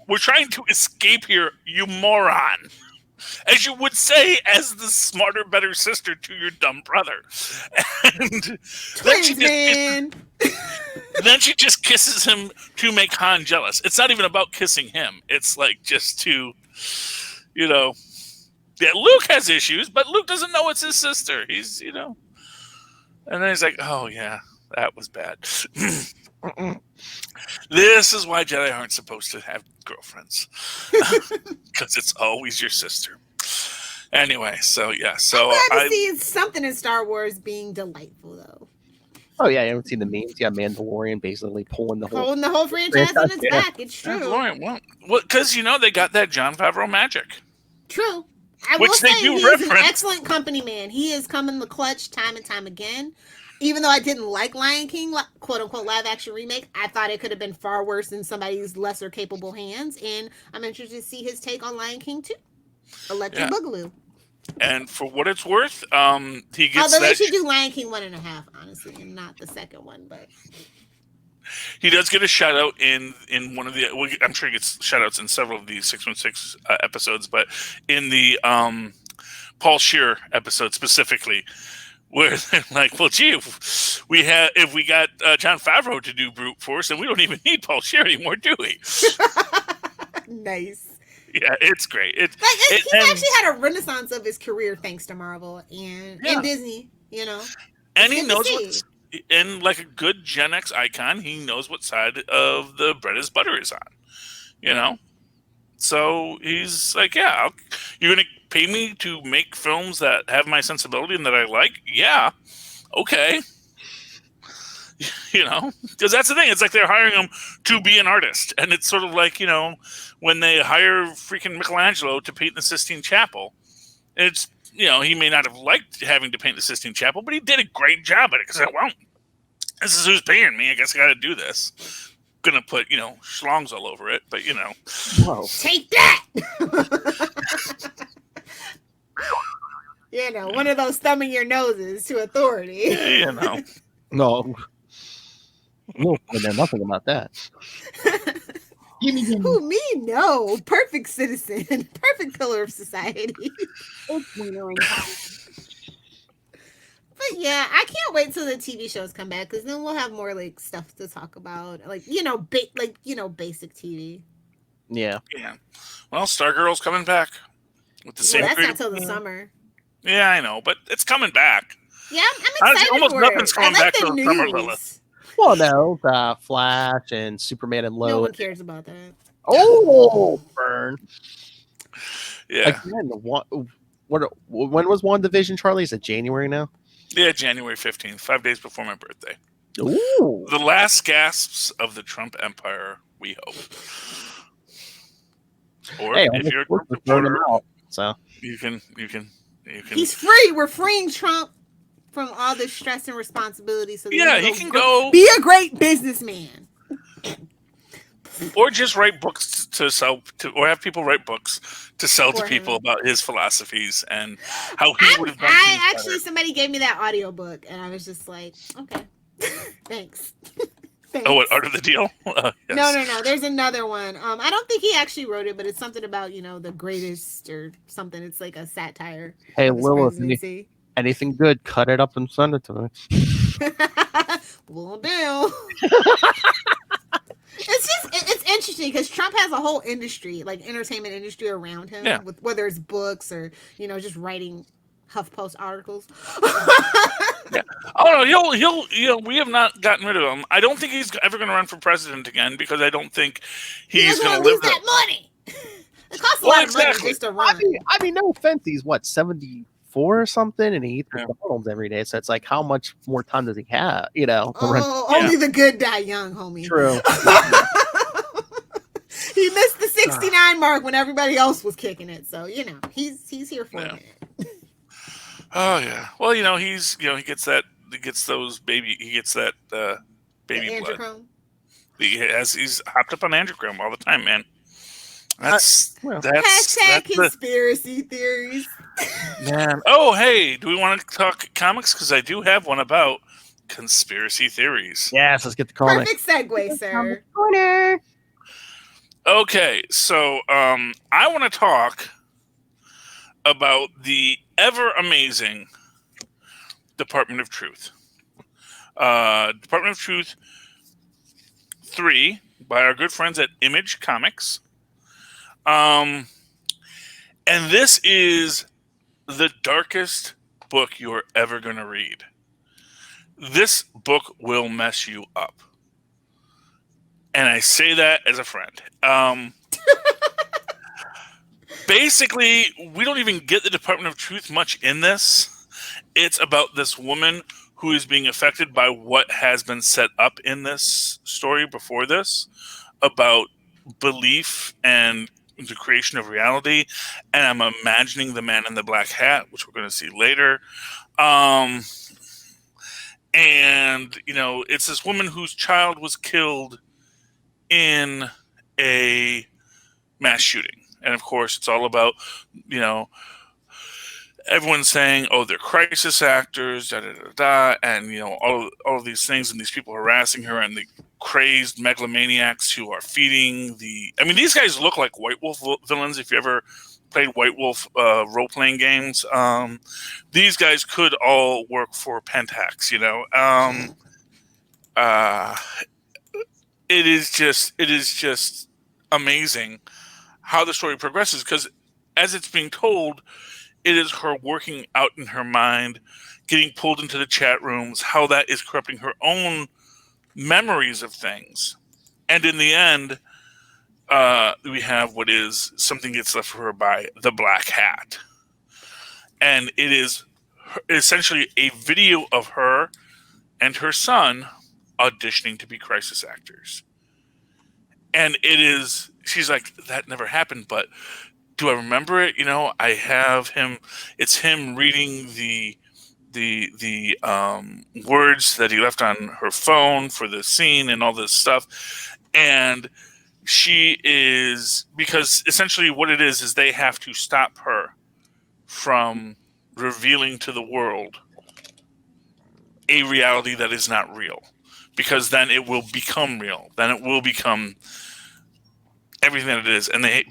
we're trying to escape here, you moron. As you would say, as the smarter, better sister to your dumb brother. And then she just kisses him to make Han jealous. It's not even about kissing him. It's like just to, yeah, Luke has issues, but Luke doesn't know it's his sister. He's, and then he's like, oh, yeah, that was bad. This is why Jedi aren't supposed to have girlfriends, because it's always your sister. Anyway, so yeah, so I'm glad to see something in Star Wars being delightful, though. Oh yeah, you haven't seen the memes. You got Mandalorian basically pulling the whole franchise on its back. It's true. Well, because they got that Jon Favreau magic. True. I will say he's an excellent company man. He has come in the clutch time and time again. Even though I didn't like Lion King, quote unquote, live action remake, I thought it could have been far worse in somebody's lesser capable hands. And I'm interested to see his take on Lion King 2. Electric Boogaloo. And for what it's worth, he gets. Although they should do Lion King 1.5, honestly, and not the second one, but he does get a shout out in one of the. Well, I'm sure he gets shout outs in several of the 616 episodes, but in the Paul Scheer episode specifically, where they're like, well, gee, if we got Jon Favreau to do Brute Force, then we don't even need Paul Scheer anymore, do we? Nice. Yeah, it's great. He actually had a renaissance of his career thanks to Marvel and Disney, And he knows and like a good Gen X icon, he knows what side of the bread his butter is on, So he's like, yeah, you're going to pay me to make films that have my sensibility and that I like? Yeah, okay. Because that's the thing. It's like they're hiring him to be an artist. And it's sort of like, when they hire freaking Michelangelo to paint the Sistine Chapel, it's, he may not have liked having to paint the Sistine Chapel, but he did a great job at it. Because, well, this is who's paying me. I guess I got to do this. Gonna put, schlongs all over it, but, Whoa. Take that! One of those thumbing your noses to authority. No. No, I know nothing about that. Who, me? No. Perfect citizen. Perfect pillar of society. But yeah, I can't wait till the TV shows come back, because then we'll have more stuff to talk about, basic TV. Yeah. Well, Stargirl's coming back with the same. That's not till the summer. Yeah, I know, but it's coming back. Yeah, I'm excited almost for nothing's it. coming back the till the summer, Lilith. Well, no, Flash and Superman and Lois. No one cares about that. Oh, burn. Yeah. Again, when was WandaVision, Charlie? Is it January now? Yeah, January 15th, 5 days before my birthday. Ooh. The last gasps of the Trump empire, we hope. Or if you're a Trump supporter, so you can. He's free. We're freeing Trump from all this stress and responsibility. So yeah, he can go be a great businessman. Or just write books to sell to, or have people write books to sell to For people him. about his philosophies and how he would have done things better. Somebody gave me that audiobook, and I was just like, okay, thanks. Thanks. Oh, what, Art of the Deal? Yes. No. There's another one. I don't think he actually wrote it, but it's something about the greatest or something. It's like a satire. Hey, of his Lilith, presidency. anything good, cut it up and send it to me. Will do. It's interesting because Trump has a whole industry, like entertainment industry around him, with whether it's books or just writing HuffPost articles. Yeah. Oh no, he'll we have not gotten rid of him. I don't think he's ever going to run for president again because I don't think he's going to lose that money. It costs a lot of money just to run. I mean, no offense, he's what, 74 or something, and he eats McDonald's every day. So it's like, how much more time does he have? Only the good die young, homie. True. He missed the 69 mark when everybody else was kicking it. So he's here for a minute. Oh yeah. Well, he gets that baby blood. He's hopped up on androchrome all the time, man. That's conspiracy theories. Man. Oh, hey, do we want to talk comics? Because I do have one about conspiracy theories. Yes, let's get the comic. Perfect segue, sir. Corner. Okay, so I want to talk about the ever amazing Department of Truth. Department of Truth 3 by our good friends at Image Comics. And this is the darkest book you're ever going to read. This book will mess you up. And I say that as a friend. Basically, we don't even get the Department of Truth much in this. It's about this woman who is being affected by what has been set up in this story before this, about belief and the creation of reality. And I'm imagining the man in the black hat, which we're going to see later. And, it's this woman whose child was killed in a mass shooting. And of course, it's all about, everyone's saying, oh, they're crisis actors, and, all of these things, and these people harassing her, and the crazed megalomaniacs who are feeding these guys look like White Wolf villains. If you ever played White Wolf role-playing games, these guys could all work for Pentax, It is just amazing how the story progresses, because as it's being told, it is her working out in her mind, getting pulled into the chat rooms, how that is corrupting her own memories of things. And in the end, we have what is something gets left for her by the Black Hat. And it is essentially a video of her and her son auditioning to be crisis actors. And she's like, that never happened, but do I remember it? I have him, it's him reading the words that he left on her phone for the scene and all this stuff. And she is, because essentially what it is they have to stop her from revealing to the world a reality that is not real, because then it will become real. Then it will become everything that it is. And they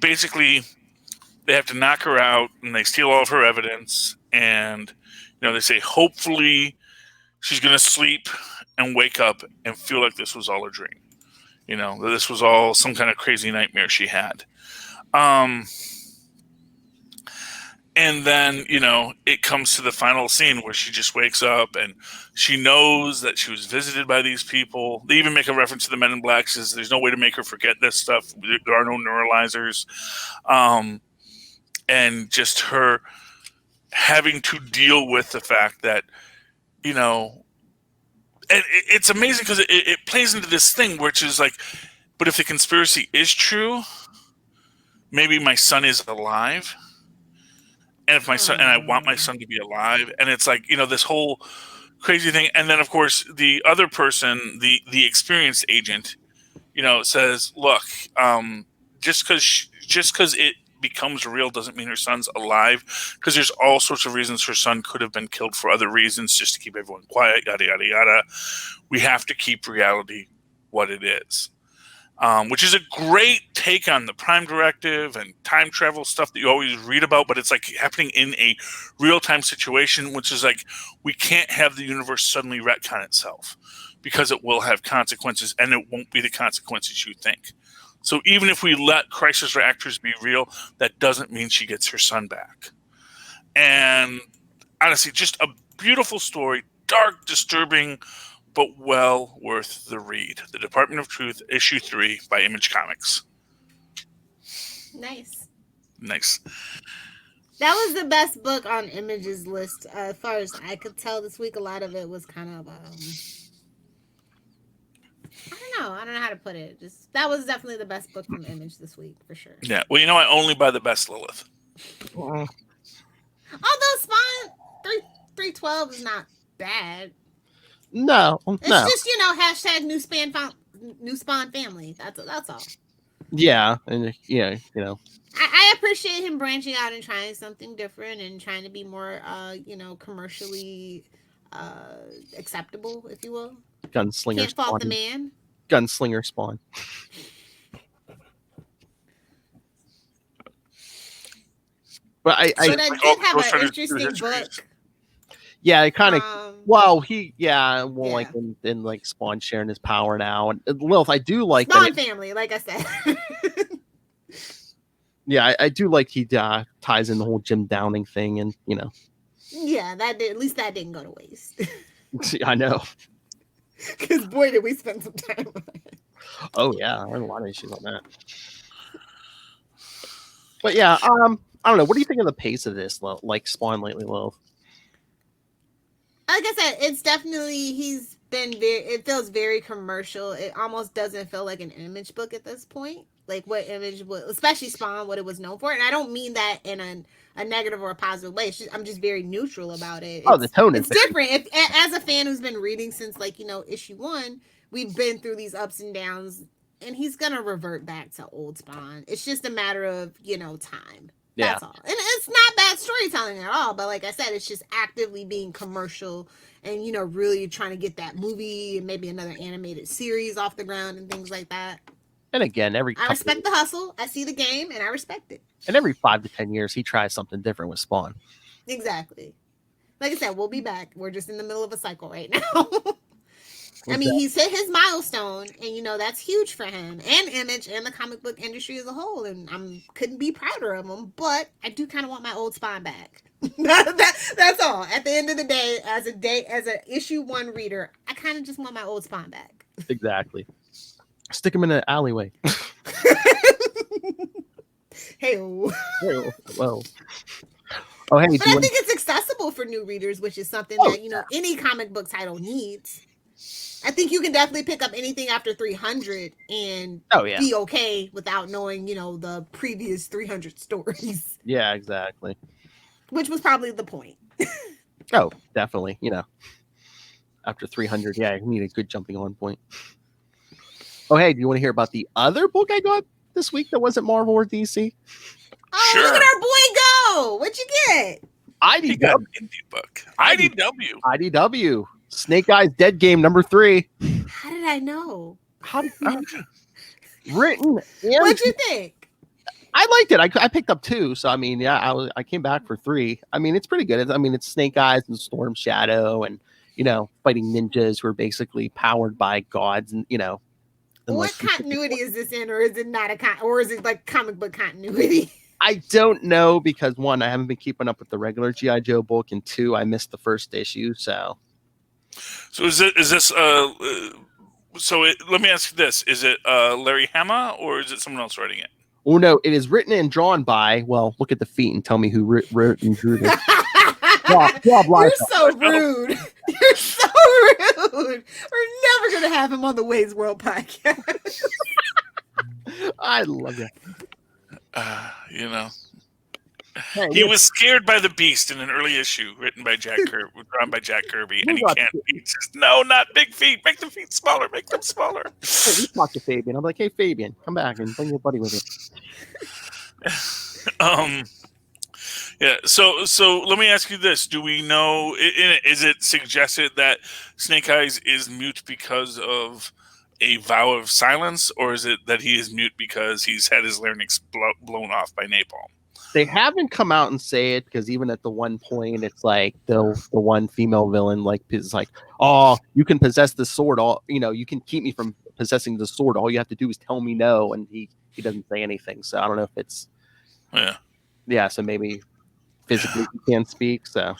have to knock her out, and they steal all of her evidence. And, they say, hopefully she's going to sleep and wake up and feel like this was all a dream. That this was all some kind of crazy nightmare she had. And then, it comes to the final scene where she just wakes up and she knows that she was visited by these people. They even make a reference to the Men in Black. Says there's no way to make her forget this stuff. There are no neuralizers. And just her having to deal with the fact that, and it's amazing because it plays into this thing, which is like, but if the conspiracy is true, maybe my son is alive. And if my son, and I want my son to be alive, and it's like, this whole crazy thing. And then of course the other person, the experienced agent, says, look, just because it becomes real doesn't mean her son's alive, because there's all sorts of reasons her son could have been killed for other reasons, just to keep everyone quiet, yada yada yada. We have to keep reality what it is. Which is a great take on the Prime Directive and time travel stuff that you always read about, but it's like happening in a real-time situation, which is like, we can't have the universe suddenly retcon itself, because it will have consequences, and it won't be the consequences you think. So even if we let crisis reactors be real, that doesn't mean she gets her son back. And honestly, just a beautiful story, dark, disturbing, but well worth the read. The Department of Truth, issue 3 by Image Comics. Nice. That was the best book on Image's list, as far as I could tell this week. A lot of it was kind of, I don't know how to put it. Just that was definitely the best book from Image this week, for sure. Yeah, well, I only buy the best Lilith. Although Spawn 312 is not bad. No, it's just hashtag new Spawn family. That's all. Yeah, and I appreciate him branching out and trying something different and trying to be more, commercially acceptable, if you will. Gunslinger. Can't fault the man. Gunslinger Spawn. But I did have an interesting book. Yeah, it kind of. Like in like Spawn sharing his power now, and Lilith, I do like Spawn family, like I said. Yeah, I do like he ties in the whole Jim Downing thing, and Yeah, at least that didn't go to waste. I know. Because boy, did we spend some time on it. Oh yeah, I had a lot of issues on that. But yeah, I don't know. What do you think of the pace of this, like Spawn lately, Lilith? Like I said, it's definitely it feels very commercial. It almost doesn't feel like an Image book at this point. Like what Image was, especially Spawn, what it was known for. And I don't mean that in a negative or a positive way. I'm just very neutral about it. The tone is different. As a fan who's been reading since issue 1, we've been through these ups and downs, and he's gonna revert back to old Spawn. It's just a matter of time. Yeah. That's all. And it's not bad storytelling at all, but like I said, it's just actively being commercial and really trying to get that movie and maybe another animated series off the ground and things like that. And again, I respect the hustle. I see the game, and I respect it. And every 5 to 10 years, he tries something different with Spawn. Exactly. Like I said, we'll be back. We're just in the middle of a cycle right now. I mean, he's hit his milestone, and that's huge for him and Image and the comic book industry as a whole. And couldn't be prouder of him. But I do kind of want my old Spawn back. That's all. At the end of the day, as an issue 1 reader, I kind of just want my old Spawn back. Exactly. Stick him in an alleyway. Hey. Whoa. Oh, hey. But I think it's accessible for new readers, which is something that any comic book title needs. I think you can definitely pick up anything after 300 and be okay without knowing, the previous 300 stories. Yeah, exactly. Which was probably the point. Oh, definitely. After 300, you need a good jumping on point. Oh, hey, do you want to hear about the other book I got this week that wasn't Marvel or DC? Oh, sure. Look at our boy go! What'd you get? He got an indie book. IDW. Snake Eyes Deadgame #3. How did I know? Written. What'd you think? I liked it. I picked up 2, so I came back for 3. It's pretty good. It's Snake Eyes and Storm Shadow, and fighting ninjas who are basically powered by gods, and What continuity is this in, or is it not or is it like comic book continuity? I don't know, because 1, I haven't been keeping up with the regular G.I. Joe book, and 2, I missed the first issue. So is this let me ask you this: is it Larry Hama, or is it someone else writing it? Oh no, it is written and drawn by. Well, look at the feet and tell me who wrote and drew this. You're so rude. You're so rude. We're never gonna have him on the Wade's World podcast. I love it. Hey, He was scared by the Beast in an early issue written by drawn by Jack Kirby, and he can't. He says, "No, not big feet. Make the feet smaller. Make them smaller." Hey, we talked to Fabian. I'm like, hey, Fabian, come back and bring your buddy with you. Yeah. So let me ask you this: do we know? Is it suggested that Snake Eyes is mute because of a vow of silence, or is it that he is mute because he's had his larynx blown off by napalm? They haven't come out and say it because even at the one point, it's like the one female villain like is like, oh, you can possess the sword. You can keep me from possessing the sword. All you have to do is tell me no, and he doesn't say anything. So I don't know if it's yeah. So maybe physically he can't speak. So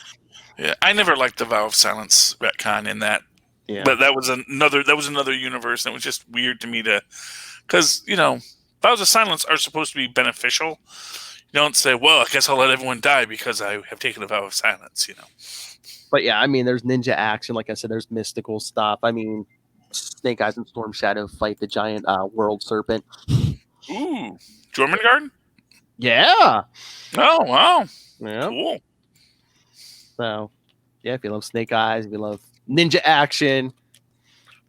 yeah, I never liked the vow of silence retcon in that. Yeah. But that was another universe, and it was just weird to me because vows of silence are supposed to be beneficial. You don't say, well, I guess I'll let everyone die because I have taken a vow of silence, But yeah, I mean, there's ninja action. Like I said, there's mystical stuff. I mean, Snake Eyes and Storm Shadow fight the giant world serpent. Ooh, Jormungand? Yeah. Oh, wow. Yeah. Cool. So, yeah, if you love Snake Eyes, if you love ninja action,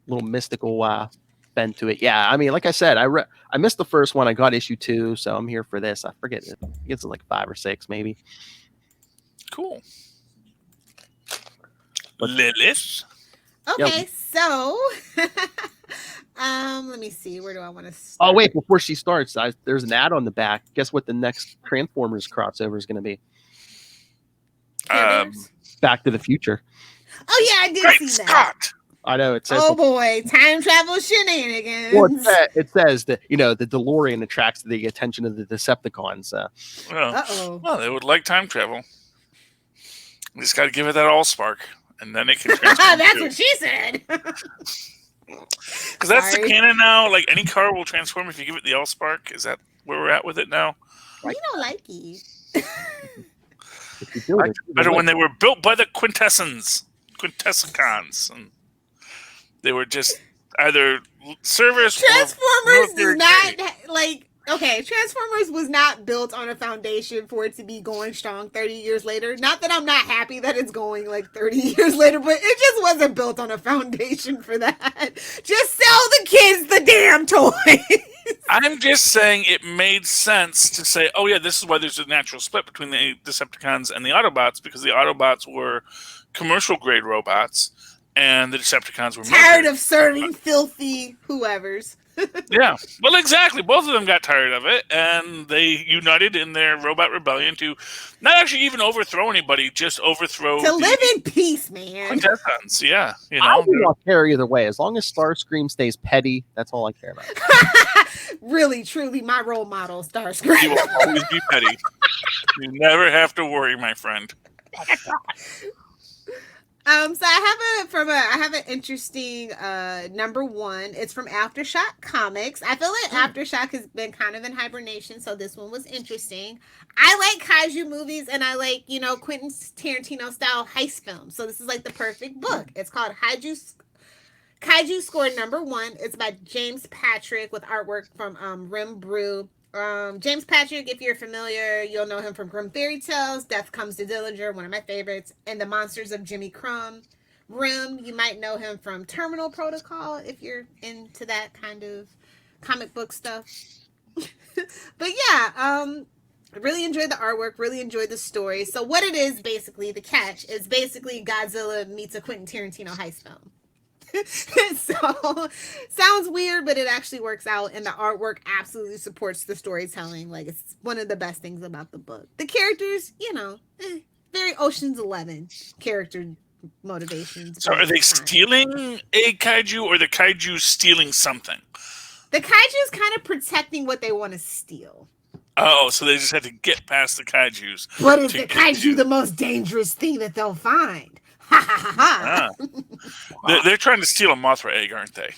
little mystical bent to it. Yeah, I mean, like I said, I missed the first one. I got issue 2, so I'm here for this. I forget it. It's like 5 or 6, maybe. Cool. Lilith. Okay, so let me see. Where do I want to start? Oh wait, before she starts, there's an ad on the back. Guess what the next Transformers crossover is going to be? Back to the Future. Oh yeah, I did Great see Scott! that. I know it says. Oh boy, time travel shenanigans. Well, it says that the DeLorean attracts the attention of the Decepticons. Well, they would like time travel. You just got to give it that Allspark, and then it can transform. That's what she said. Because that's the canon now. Like any car will transform if you give it the Allspark. Is that where we're at with it now? We don't like it. Better when they were built by the Quintessicons, and they were just either service. Transformers is not like. Okay, Transformers was not built on a foundation for it to be going strong 30 years later. Not that I'm not happy that it's going like 30 years later, but it just wasn't built on a foundation for that. Just sell the kids the damn toys. I'm just saying it made sense to say, oh yeah, this is why there's a natural split between the Decepticons and the Autobots, because the Autobots were commercial grade robots and the Decepticons were tired of serving filthy whoever's. Yeah, well, exactly. Both of them got tired of it, and they united in their robot rebellion to not actually even overthrow anybody, just overthrow live in peace, man. Quintessons, yeah. I do not care either way. As long as Starscream stays petty, that's all I care about. Really, truly, my role model, Starscream. You will always be petty. You never have to worry, my friend. So I have an interesting number 1. It's from Aftershock Comics. I feel like Aftershock has been kind of in hibernation, so this one was interesting. I like kaiju movies, and I like Quentin Tarantino style heist films. So this is like the perfect book. It's called Kaiju Score number 1. It's by James Patrick with artwork from Rim Brew. James Patrick, if you're familiar, you'll know him from Grimm Fairy Tales, Death Comes to Dillinger, one of my favorites, and The Monsters of Jimmy Crumb. Rim, you might know him from Terminal Protocol, if you're into that kind of comic book stuff. But yeah, I really enjoyed the artwork, really enjoyed the story. So what it is, basically, the catch, is basically Godzilla meets a Quentin Tarantino heist film. So sounds weird, but it actually works out, and the artwork absolutely supports the storytelling. Like, it's one of the best things about the book. The characters, very Ocean's 11 character motivations. So are they stealing a kaiju, or the kaiju stealing something? The kaiju is kind of protecting what they want to steal. Oh, so they just had to get past the kaijus. What is the kaiju the most dangerous thing that they'll find? Ha ha ha ha. They're trying to steal a Mothra egg, aren't they?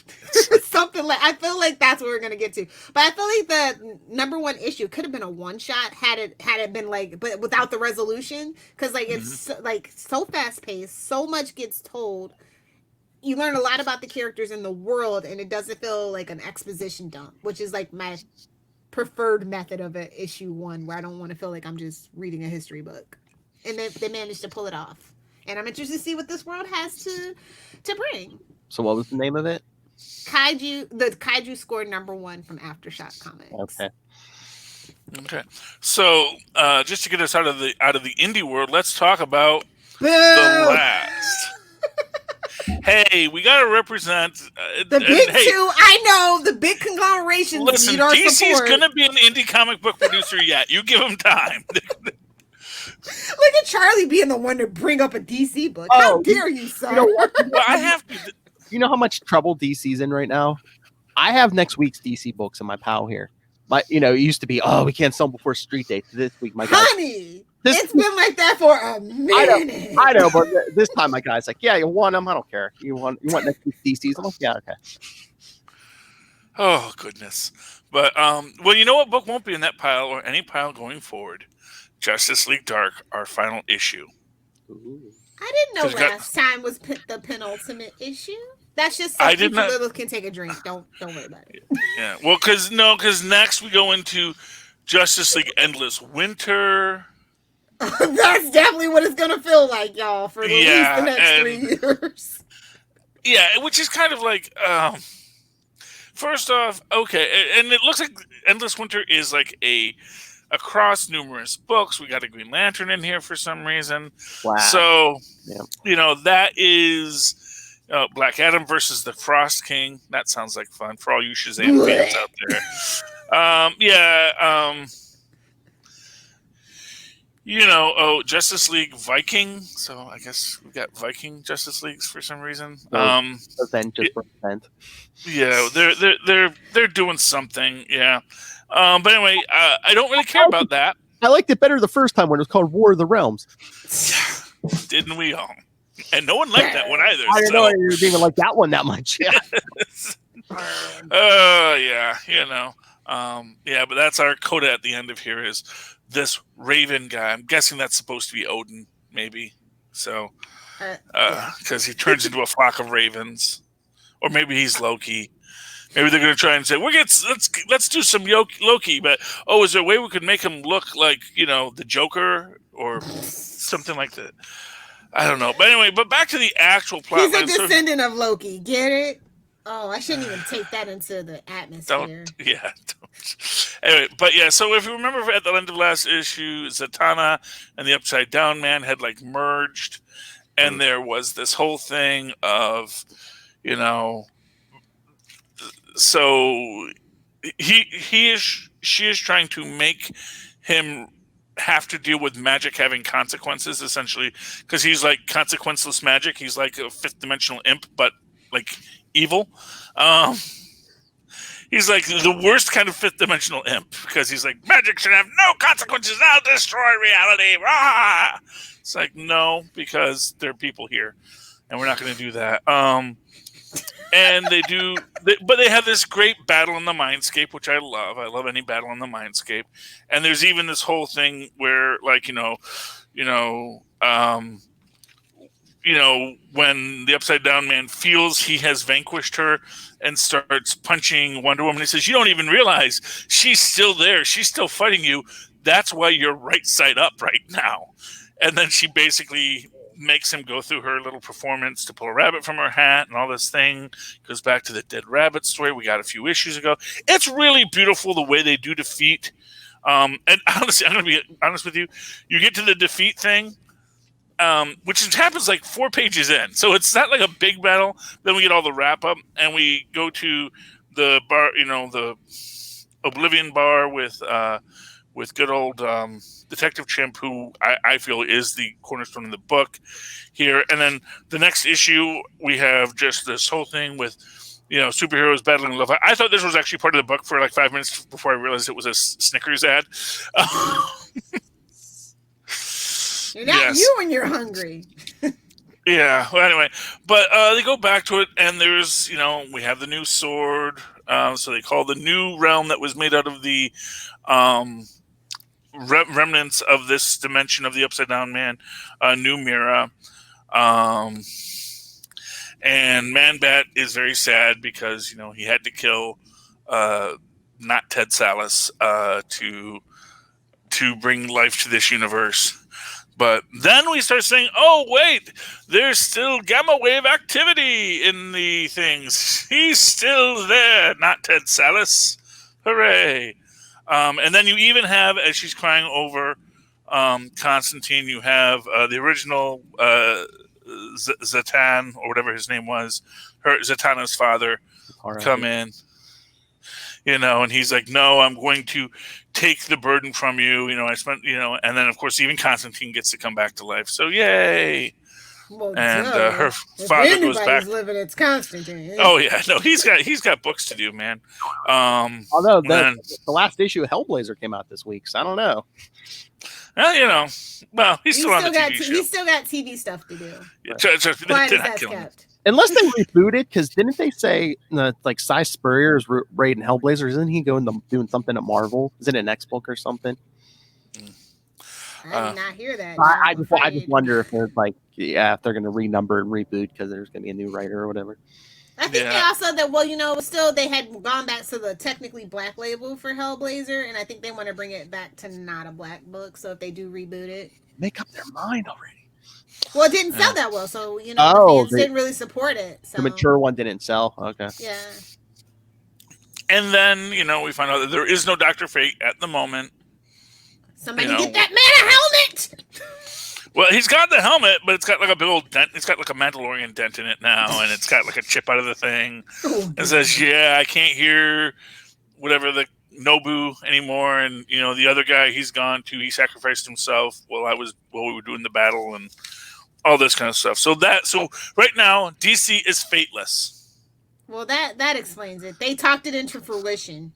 Something like, I feel like that's what we're gonna get to. But I feel like the number 1 issue could have been a one shot had it been like, but without the resolution, because like it's like so fast paced, so much gets told. You learn a lot about the characters in the world, and it doesn't feel like an exposition dump, which is like my preferred method of an issue 1 where I don't want to feel like I'm just reading a history book. And they managed to pull it off. And I'm interested to see what this world has to bring. So what was the name of it? The Kaiju scored #1 from Aftershock Comics. Okay. Okay. So just to get us out of the indie world, let's talk about Boo! the last. Hey, we got to represent the big two. I know the big conglomerations. Listen, need our DC's support. going to be an indie comic book producer yet. You give them time. Look at Charlie being the one to bring up a DC book. How dare you, sir? You know what? Well, I have to. You know how much trouble DC's in right now? I have next week's DC books in my pile here. It used to be, we can't sell before street date. This week, my guy. Honey, it's been like that for a minute. I know, but this time my guy's like, yeah, you want them? I don't care. You want next week's DC's? I'm like, yeah, okay. Oh, goodness. But, well, you know what book won't be in that pile or any pile going forward? Justice League Dark, our final issue. Ooh. I didn't know last time was the penultimate issue. That's just so Lilith can take a drink. Don't worry about it. Yeah, well, because next we go into Justice League Endless Winter. That's definitely what it's gonna feel like, y'all, for at least the next 3 years. Yeah, which is kind of like, first off, okay, and it looks like Endless Winter is like across numerous books. We got a Green Lantern in here for some reason. Wow. So, that is Black Adam versus the Frost King. That sounds like fun for all you Shazam fans out there. Justice League Viking. So I guess we got Viking Justice Leagues for some reason. Event. Yeah, they're doing something. Yeah. But anyway, I don't really care about that. I liked it better the first time when it was called War of the Realms. Didn't we all? And no one liked that one either. I didn't know you didn't even like that one that much. Yeah. But that's our coda at the end of here is this Raven guy. I'm guessing that's supposed to be Odin, maybe. So, because he turns into a flock of ravens, or maybe he's Loki. Maybe they're going to try and say, let's do some Loki, but is there a way we could make him look like the Joker or something like that? I don't know, but anyway, back to the actual plot. He's a descendant of Loki. Get it? Oh, I shouldn't even take that into the atmosphere. Don't. Anyway, but yeah. So if you remember at the end of last issue, Zatanna and the Upside Down Man had merged, and there was this whole thing of, so she is trying to make him have to deal with magic having consequences, essentially, because he's like consequenceless magic. He's like a fifth dimensional imp, but evil. He's like the worst kind of fifth dimensional imp because he's like, magic should have no consequences. I'll destroy reality. Rah! It's like, no, because there are people here, and we're not going to do that. And but they have this great battle in the Mindscape, which I love. I love any battle in the Mindscape. And there's even this whole thing where, when the Upside Down Man feels he has vanquished her and starts punching Wonder Woman, he says, "You don't even realize she's still there. She's still fighting you. That's why you're right side up right now." And then she basically makes him go through her little performance to pull a rabbit from her hat and all this thing. Goes back to the dead rabbit story we got a few issues ago. It's really beautiful the way they do defeat. And honestly, I'm going to be honest with you. You get to the defeat thing, which happens 4 pages in. So it's not like a big battle. Then we get all the wrap up and we go to the bar, the Oblivion bar with good old Detective Chimp, who I feel is the cornerstone of the book here. And then the next issue, we have just this whole thing with, superheroes battling love. I thought this was actually part of the book for 5 minutes before I realized it was a Snickers ad. You're not you when you're hungry. Yeah. Well, anyway, but they go back to it, and there's, we have the new sword. So they call the new realm that was made out of the remnants of this dimension of the Upside Down Man, New Mira. And Man-Bat is very sad because, he had to kill not Ted Sallis, to bring life to this universe. But then we start saying, oh, wait, there's still gamma wave activity in the things. He's still there, not Ted Sallis. Hooray. And then you even have, as she's crying over Constantine, you have the original Zatan, or whatever his name was, Zatanna's father, come in. And he's like, no, I'm going to take the burden from you. And then, of course, even Constantine gets to come back to life. So, yay. Well, and her father goes back. Living, it's Constantine. Oh, yeah. No, he's got books to do, man. Although the last issue of Hellblazer came out this week, so I don't know. Well, he's still on the TV show. He's still got TV stuff to do. Yeah, Unless they reboot it, because didn't they say like Cy Spurrier is raiding Hellblazer? Isn't he doing something at Marvel? Is it an X book or something? I did not hear that. I just wonder if they're if they're going to renumber and reboot because there's going to be a new writer or whatever. I think they also still they had gone back to the technically black label for Hellblazer, and I think they want to bring it back to not a black book. So if they do reboot it, make up their mind already. Well, it didn't sell that well, so the fans didn't really support it. So. The mature one didn't sell. Okay. Yeah. And then we find out that there is no Dr. Fate at the moment. Somebody get that man a helmet. Well, he's got the helmet, but it's got like a big old dent. It's got like a Mandalorian dent in it now, and it's got like a chip out of the thing. It says, "Yeah, I can't hear whatever the Nobu anymore." And the other guy, he's gone too. He sacrificed himself while we were doing the battle and all this kind of stuff. So right now, DC is fateless. Well, that explains it. They talked it into fruition.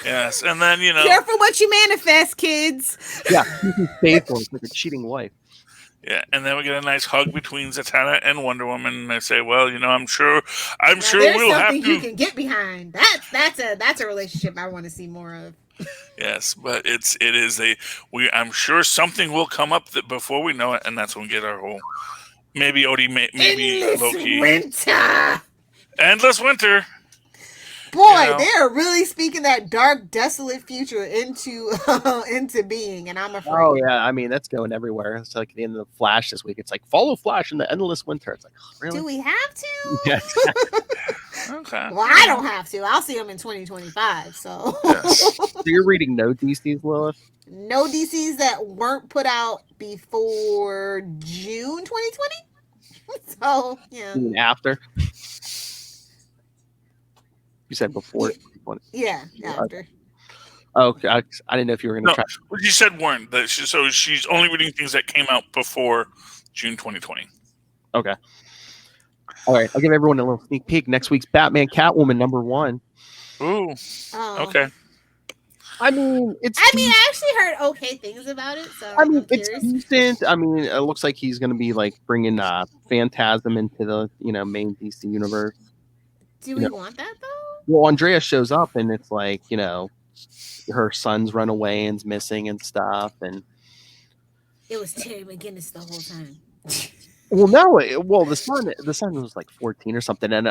Yes, and then careful what you manifest, kids. Yeah, he's faithful. It's like a cheating wife. Yeah, and then we get a nice hug between Zatanna and Wonder Woman, and I say, "Well, I'm sure we'll have to." You can get behind. That's a relationship I want to see more of. Yes, but I'm sure something will come up before we know it, and that's when we get our whole maybe Odie, maybe Loki. Endless winter. Boy, they're really speaking that dark, desolate future into being, and I'm afraid. Oh yeah, I mean that's going everywhere. It's like the end of the Flash this week. It's like follow Flash in the endless winter. It's like, really? Do we have to? Yeah. Okay. Well, I don't have to. I'll see them in 2025. So. Yes. So you're reading no DCs, Lilith? No DCs that weren't put out before June 2020. So yeah. After. You said before. Yeah, after. Okay, I didn't know if you were going to try. You said weren't. So she's only reading things that came out before June 2020. Okay. All right, I'll give everyone a little sneak peek. Next week's Batman Catwoman #1. Ooh. Oh. Okay. I mean, I actually heard okay things about it. So it's decent. I mean, it looks like he's going to be like bringing Phantasm into the main DC universe. Do we want that though? Well, Andrea shows up and it's like, her son's run away and's missing and stuff. And it was Terry McGinnis the whole time. Well, no. The son was like 14 or something. And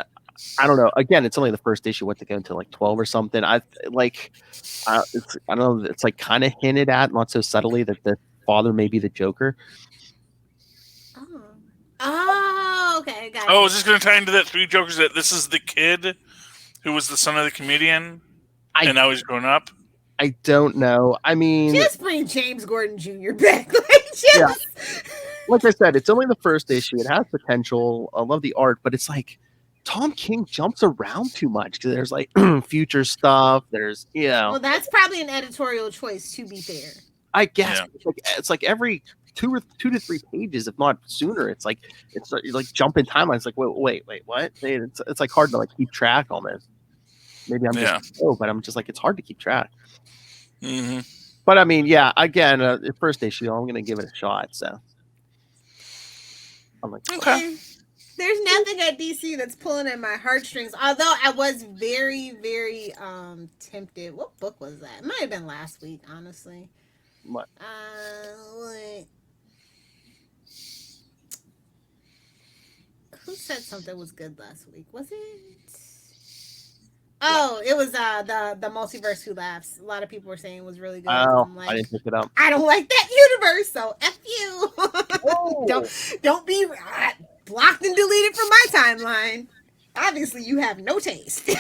I don't know. Again, it's only the first issue. What to go into like 12 or something. I don't know. It's like kind of hinted at, not so subtly, that the father may be the Joker. Oh, okay. Got it. Oh, is this going to tie into that Three Jokers? That this is the kid who was the son of the comedian, and now he's grown up? I don't know. I mean, just bring James Gordon Jr. back. Like I said, it's only the first issue. It has potential. I love the art, but it's like Tom King jumps around too much because there's like future stuff. There's Well, that's probably an editorial choice. To be fair, I guess it's like every two to three pages, if not sooner. It's like jumping timelines. It's like wait, what? It's like hard to like keep track almost. Maybe I'm just but I'm just like it's hard to keep track. Mm-hmm. But I mean, yeah. Again, first issue, I'm gonna give it a shot. So I'm like, okay. There's nothing at DC that's pulling at my heartstrings. Although I was very, very tempted. What book was that? It might have been last week, honestly. What? Who said something was good last week? Was it? Oh, it was the multiverse who laughs. A lot of people were saying it was really good. Oh, I'm I like, didn't pick it up. I don't like that universe, so F you. Oh. don't be blocked and deleted from my timeline. Obviously, you have no taste.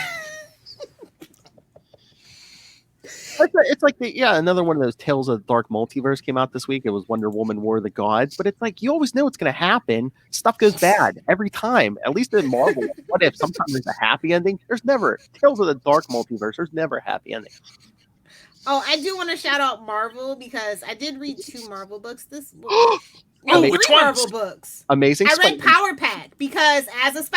It's like another one of those Tales of the Dark Multiverse came out this week. It was Wonder Woman War of the Gods, but it's like you always know it's going to happen. Stuff goes bad every time. At least in Marvel, what if sometimes there's a happy ending? There's never Tales of the Dark Multiverse. There's never a happy ending. Oh, I do want to shout out Marvel because I did read 2 Marvel books this week. Oh, No, which 3 ones? Marvel books. Amazing. I read Spider-Man. Power Pack because as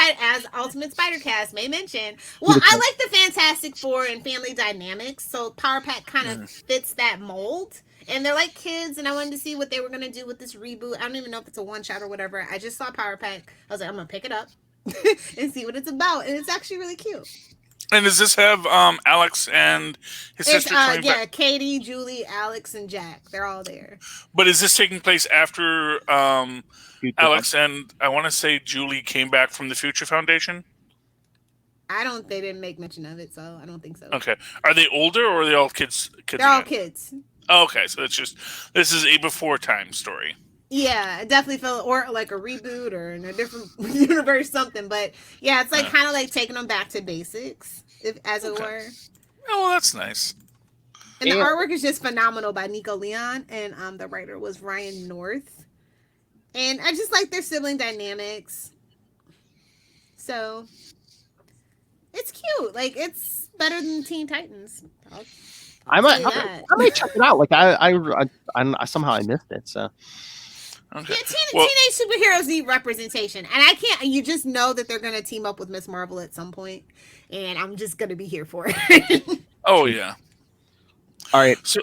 Ultimate Spider Cast may mention, well, I like the Fantastic Four and family dynamics, so Power Pack kind of fits that mold. And they're like kids, and I wanted to see what they were gonna do with this reboot. I don't even know if it's a one shot or whatever. I just saw Power Pack. I was like, I'm gonna pick it up and see what it's about, and it's actually really cute. And does this have Alex and his It's sister coming back? Katie, Julie, Alex, and Jack. They're all there. But is this taking place after Future Alex and I want to say Julie came back from the Future Foundation? They didn't make mention of it, so I don't think so. Okay. Are they older or are they all kids? They're all again? kids. Oh, okay, so this is a before time story. Yeah, it definitely felt or like a reboot or in a different universe, something. But yeah, it's like kind of like taking them back to basics, as it were. Oh, well, that's nice. And the artwork is just phenomenal by Nico Leon, and the writer was Ryan North. And I just like their sibling dynamics. So it's cute. Like it's better than Teen Titans. I might check it out. Like I somehow I missed it. So okay. Yeah, teenage superheroes need representation, and I can't. You just know that they're gonna team up with Miss Marvel at some point, and I'm just gonna be here for it. Oh yeah. All right. So,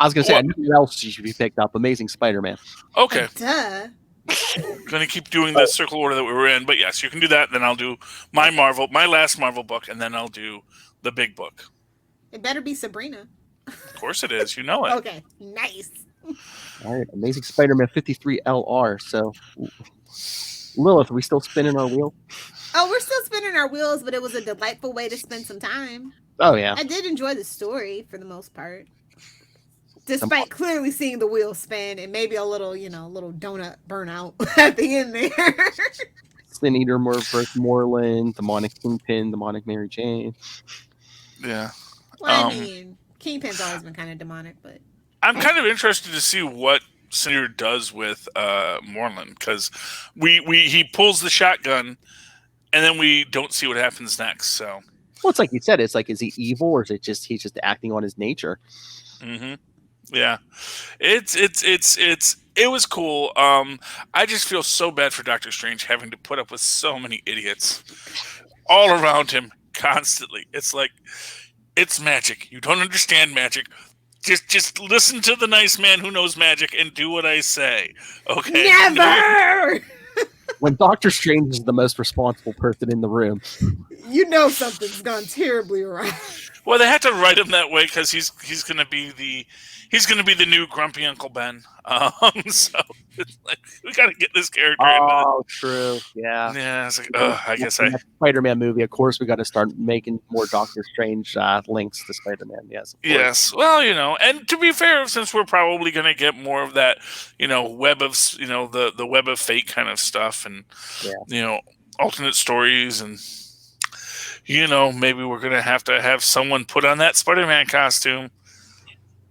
I was gonna say anything else should be picked up. Amazing Spider-Man. Okay. Duh. Gonna keep doing the circle order that we were in, but yes, you can do that. Then I'll do my last Marvel book, and then I'll do the big book. It better be Sabrina. Of course it is. You know it. Okay, nice. All right, Amazing Spider-Man 53 LR. So, Lilith, are we still spinning our wheel? Oh, we're still spinning our wheels, but it was a delightful way to spend some time. Oh yeah, I did enjoy the story for the most part, despite clearly seeing the wheel spin and maybe a little donut burnout at the end there. Sin Eater versus Moreland, Demonic Kingpin, Demonic Mary Jane. Yeah. Well, I mean, Kingpin's always been kind of demonic, but I'm kind of interested to see what Senator does with Moreland, because he pulls the shotgun and then we don't see what happens next. So, well, it's like you said. It's like, is he evil or is it just he's just acting on his nature? Mm-hmm. Yeah, it was cool. I just feel so bad for Doctor Strange having to put up with so many idiots all around him constantly. It's like, it's magic. You don't understand magic. Just listen to the nice man who knows magic and do what I say. Okay. Never. When Doctor Strange is the most responsible person in the room, you know something's gone terribly wrong. Well, they had to write him that way because he's going to be the new grumpy Uncle Ben. So it's like, we got to get this character. Oh, true. Yeah. Yeah. It's like, I guess Spider-Man movie. Of course, we got to start making more Doctor Strange links to Spider-Man. Yes. Yes. Well, and to be fair, since we're probably going to get more of that, web of, the web of fate kind of stuff, and alternate stories, and maybe we're going to have someone put on that Spider-Man costume.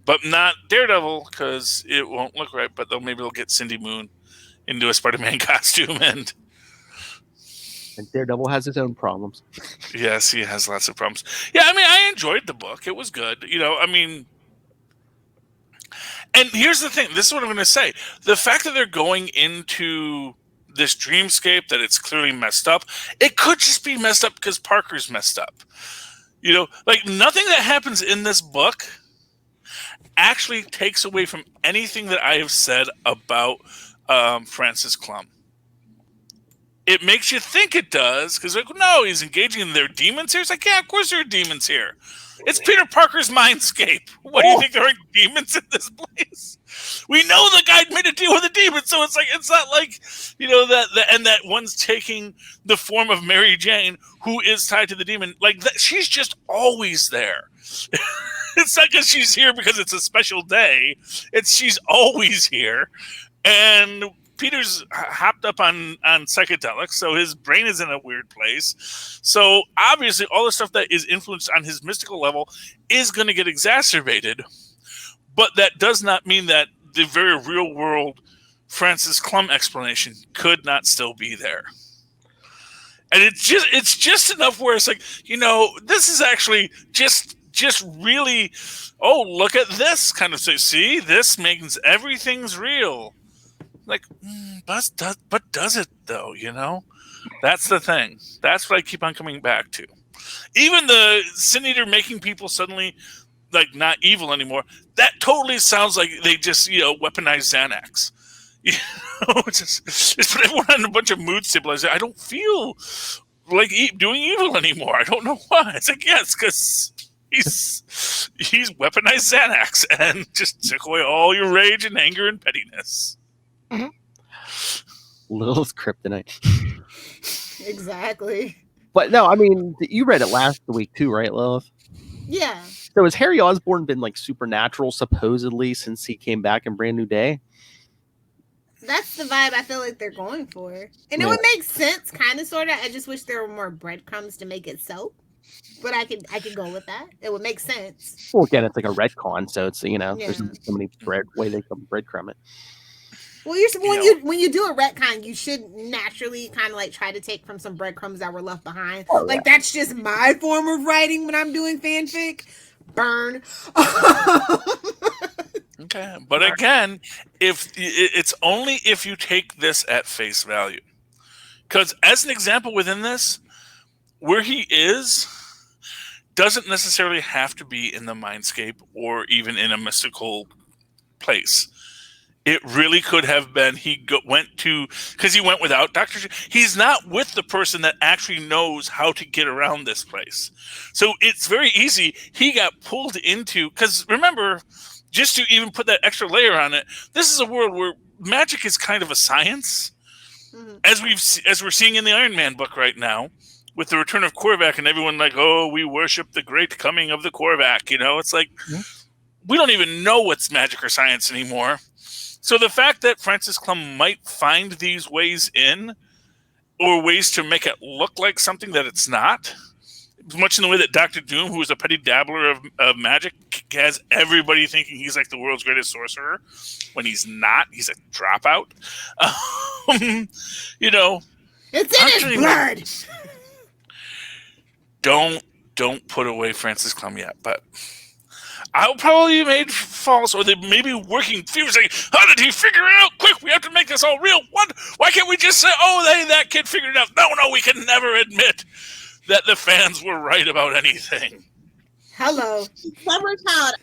But not Daredevil, because it won't look right. But maybe they'll get Cindy Moon into a Spider-Man costume. And Daredevil has his own problems. Yes, he has lots of problems. Yeah, I mean, I enjoyed the book. It was good. And here's the thing. This is what I'm going to say. The fact that they're going into this dreamscape, that it's clearly messed up, it could just be messed up because Parker's messed up. Like nothing that happens in this book actually takes away from anything that I have said about Francis Clum. It makes you think it does, because no, he's engaging in their demons here. It's like, yeah, of course there are demons here. It's Peter Parker's mindscape. What do you think, there are demons in this place? We know the guy made a deal with a demon, so it's like, it's not like and that one's taking the form of Mary Jane, who is tied to the demon. Like that, she's just always there. It's not because she's here because it's a special day. It's she's always here, and Peter's hopped up on psychedelics, so his brain is in a weird place. So obviously, all the stuff that is influenced on his mystical level is going to get exacerbated. But that does not mean that the very real world Francis Clum explanation could not still be there. And it's just enough where it's like, this is actually just really, oh, look at this kind of thing. See, this means everything's real. Like, but does it though? That's the thing. That's what I keep on coming back to. Even the Sin Eater making people suddenly like not evil anymore. That totally sounds like they just weaponize Xanax. Just put everyone on a bunch of mood stabilizers. I don't feel like doing evil anymore. I don't know why. It's like, yes, because he's weaponized Xanax and just took away all your rage and anger and pettiness. Lilith's kryptonite. Exactly. But no, I mean, you read it last week too, right, Lilith? Yeah. So has Harry Osborn been like supernatural supposedly since he came back in Brand New Day? That's the vibe I feel like they're going for. And it would make sense, kind of, sort of. I just wish there were more breadcrumbs to make it so. But I could go with that. It would make sense. Well, again, it's like a retcon, so it's there's so many way they can breadcrumb it. Well, when you do a retcon, you should naturally kind of like try to take from some breadcrumbs that were left behind. That's just my form of writing when I'm doing fanfic. Burn. Okay, but again, if it's only if you take this at face value, because as an example within this, where he is doesn't necessarily have to be in the mindscape or even in a mystical place. It really could have been because he went without Dr. He's not with the person that actually knows how to get around this place. So it's very easy. He got pulled into, because remember, just to even put that extra layer on it, this is a world where magic is kind of a science, as we're seeing in the Iron Man book right now, with the return of Korvac and everyone like, oh, we worship the great coming of the Korvac. It's like we don't even know what's magic or science anymore. So the fact that Francis Clum might find these ways in, or ways to make it look like something that it's not, much in the way that Dr. Doom, who is a petty dabbler of magic, has everybody thinking he's like the world's greatest sorcerer, when he's not. He's a dropout. It's in his blood. Don't put away Francis Clum yet, but I'll probably be made false, or they may be working furiously. How did he figure it out? Quick, we have to make this all real. What? Why can't we just say, oh, that kid figured it out? No, we can never admit that the fans were right about anything. Hello. Summer child.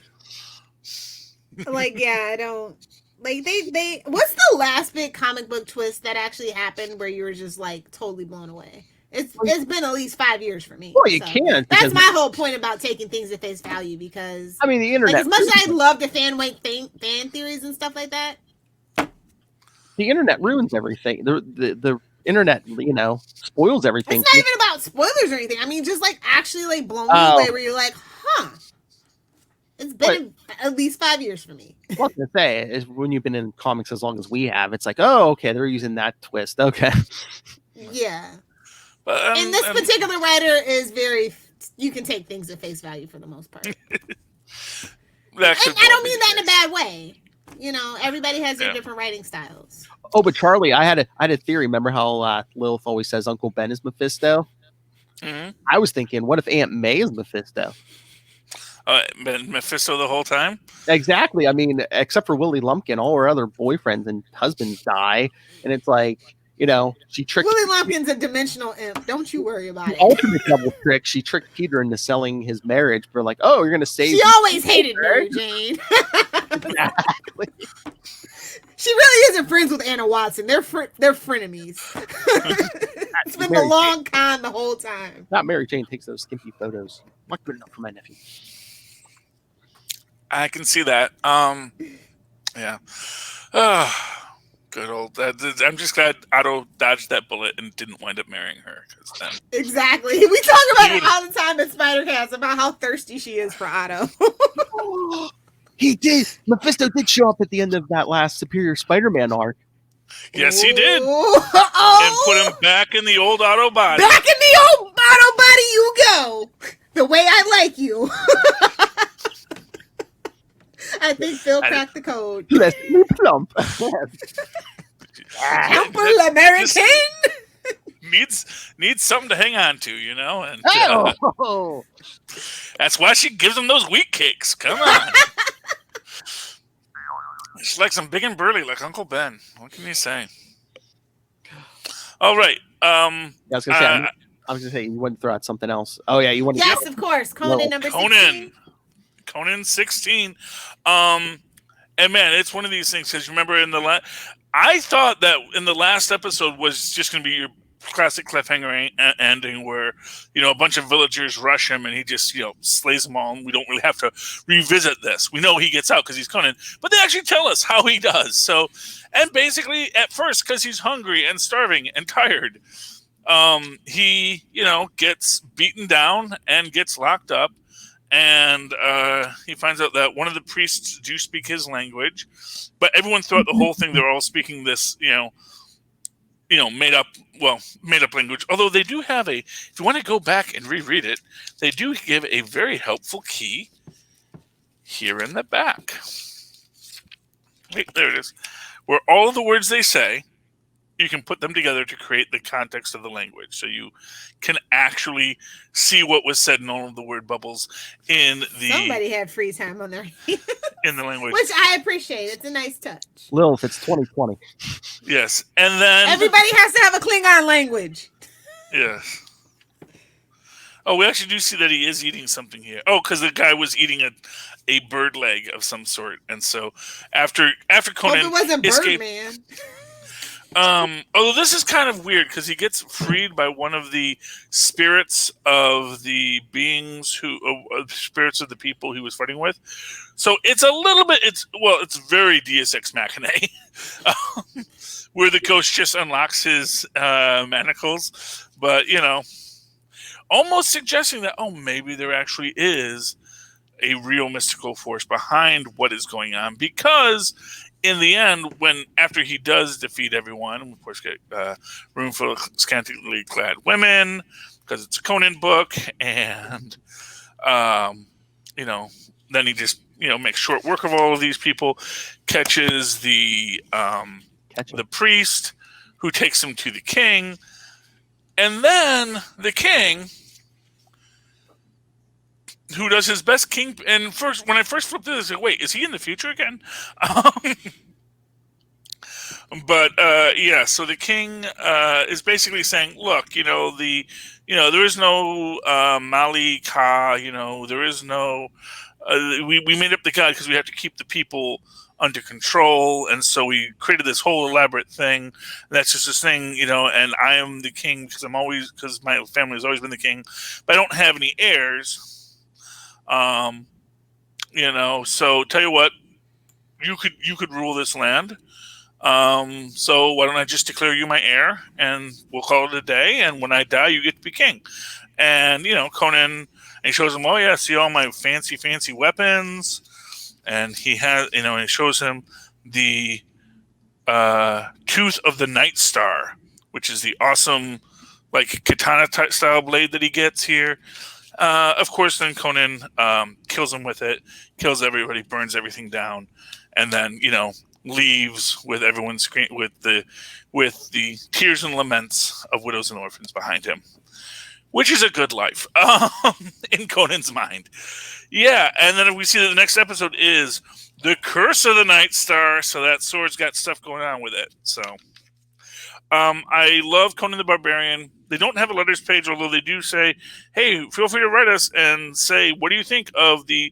I don't. They what's the last big comic book twist that actually happened where you were just like totally blown away? It's been at least 5 years for me. Well, you can't. That's my whole point about taking things at face value, because I mean, the internet. As much as I love the fan theories and stuff like that, the internet ruins everything. The internet, spoils everything. It's not even about spoilers or anything. I mean, just actually blowing away where you're like, huh. It's been at least 5 years for me. What I was gonna say is, when you've been in comics as long as we have, it's like, oh, okay, they're using that twist. Okay. Yeah. And this particular writer is you can take things at face value for the most part. And I don't mean that in a bad way. Everybody has their different writing styles. Oh, but Charlie, I had a theory. Remember how Lilith always says Uncle Ben is Mephisto? Mm-hmm. I was thinking, what if Aunt May is Mephisto? Been Mephisto the whole time? Exactly. I mean, except for Willie Lumpkin, all her other boyfriends and husbands die, and it's like, she tricked. Willie Lumpkin's a dimensional imp. Don't you worry about it. Ultimate double trick. She tricked Peter into selling his marriage for like, oh, you're going to save. She always hated Mary Jane. Exactly. She really isn't friends with Anna Watson. They're frenemies. It's been the long con the whole time. Not Mary Jane takes those skimpy photos. Not good enough for my nephew. I can see that. Yeah. Good old. I'm just glad Otto dodged that bullet and didn't wind up marrying her. Because then Exactly. We talk about He it all the time in Spider-Cast about how thirsty she is for Otto. He did. Mephisto did show up at the end of that last Superior Spider-Man arc. yes, he did, and Oh, put him back in the old Otto body. back in the old Otto body you go. The way I like you. I think Phil cracked the code. Let's be plump. Ample American. Needs something to hang on to, you know, and Oh, that's why she gives him those wheat cakes. Come on. She's like some big and burly, like Uncle Ben. What can you say? All right. I was gonna say you wouldn't throw out something else. Oh yeah, you want to. Yes, of course. Conan number 16. Conan 16. And man, it's one of these things because remember I thought that in the last episode was just going to be your classic cliffhanger ending where a bunch of villagers rush him and he just slays them all, and we don't really have to revisit this. We know he gets out because he's Conan, but they actually tell us how he does. So, and basically at first because he's hungry and starving and tired, he gets beaten down and gets locked up. And he finds out that one of the priests do speak his language, but everyone throughout the whole thing, they're all speaking this, made up language. Although they do have if you want to go back and reread it, they do give a very helpful key here in the back. Wait, there it is. Where all of the words they say, you can put them together to create the context of the language. So you can actually see what was said in all of the word bubbles in the... Somebody had free time on their in the language. Which I appreciate. It's a nice touch. Lilith, it's 2020. Yes. And then... Everybody has to have a Klingon language. Yes. Oh, we actually do see that he is eating something here. Oh, because the guy was eating a bird leg of some sort. And so after Conan... Hope it wasn't Birdman. Although this is kind of weird because he gets freed by one of the spirits of the beings spirits of the people he was fighting with. So it's a little bit, it's very Deus Ex Machina, where the ghost just unlocks his manacles, but almost suggesting that maybe there actually is a real mystical force behind what is going on, because in the end, after he does defeat everyone, and of course get a room full of scantily clad women, because it's a Conan book, and then he just makes short work of all of these people, catches the priest, who takes him to the king, and then the king, who does his best king. And when I first flipped this, I said, wait, is he in the future again? But so the king is basically saying, look, there is no Mali Ka, there is no, we made up the god because we have to keep the people under control, and so we created this whole elaborate thing. And that's just this thing, and I am the king because my family has always been the king, but I don't have any heirs. So tell you what, you could rule this land. So why don't I just declare you my heir, and we'll call it a day. And when I die, you get to be king. And Conan, and he shows him, oh yeah, see all my fancy weapons. And he has, and he shows him the tooth of the Night Star, which is the awesome, like katana style blade that he gets here. Of course, then Conan kills him with it, kills everybody, burns everything down, and then leaves with everyone with the tears and laments of widows and orphans behind him, which is a good life in Conan's mind. Yeah, and then we see that the next episode is the Curse of the Night Star. So that sword's got stuff going on with it. So I love Conan the Barbarian. They don't have a letters page, although they do say, hey, feel free to write us and say, what do you think of the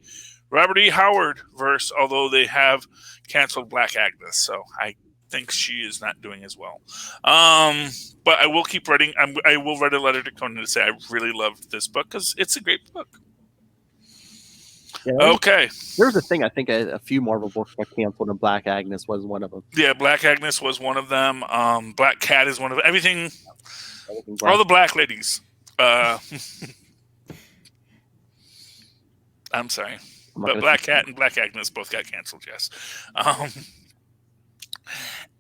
Robert E. Howard verse? Although they have canceled Black Agnes, so I think she is not doing as well. But I will keep writing. I will write a letter to Conan to say I really loved this book because it's a great book. Yeah, Okay. there was a thing. I think a few Marvel books got canceled, and Black Agnes was one of them. Yeah, Black Agnes was one of them. Black Cat is one of them. Everything. Everything All Black. the black ladies. I'm sorry. I'm not But gonna Black say- Cat and Black Agnes both got canceled, yes.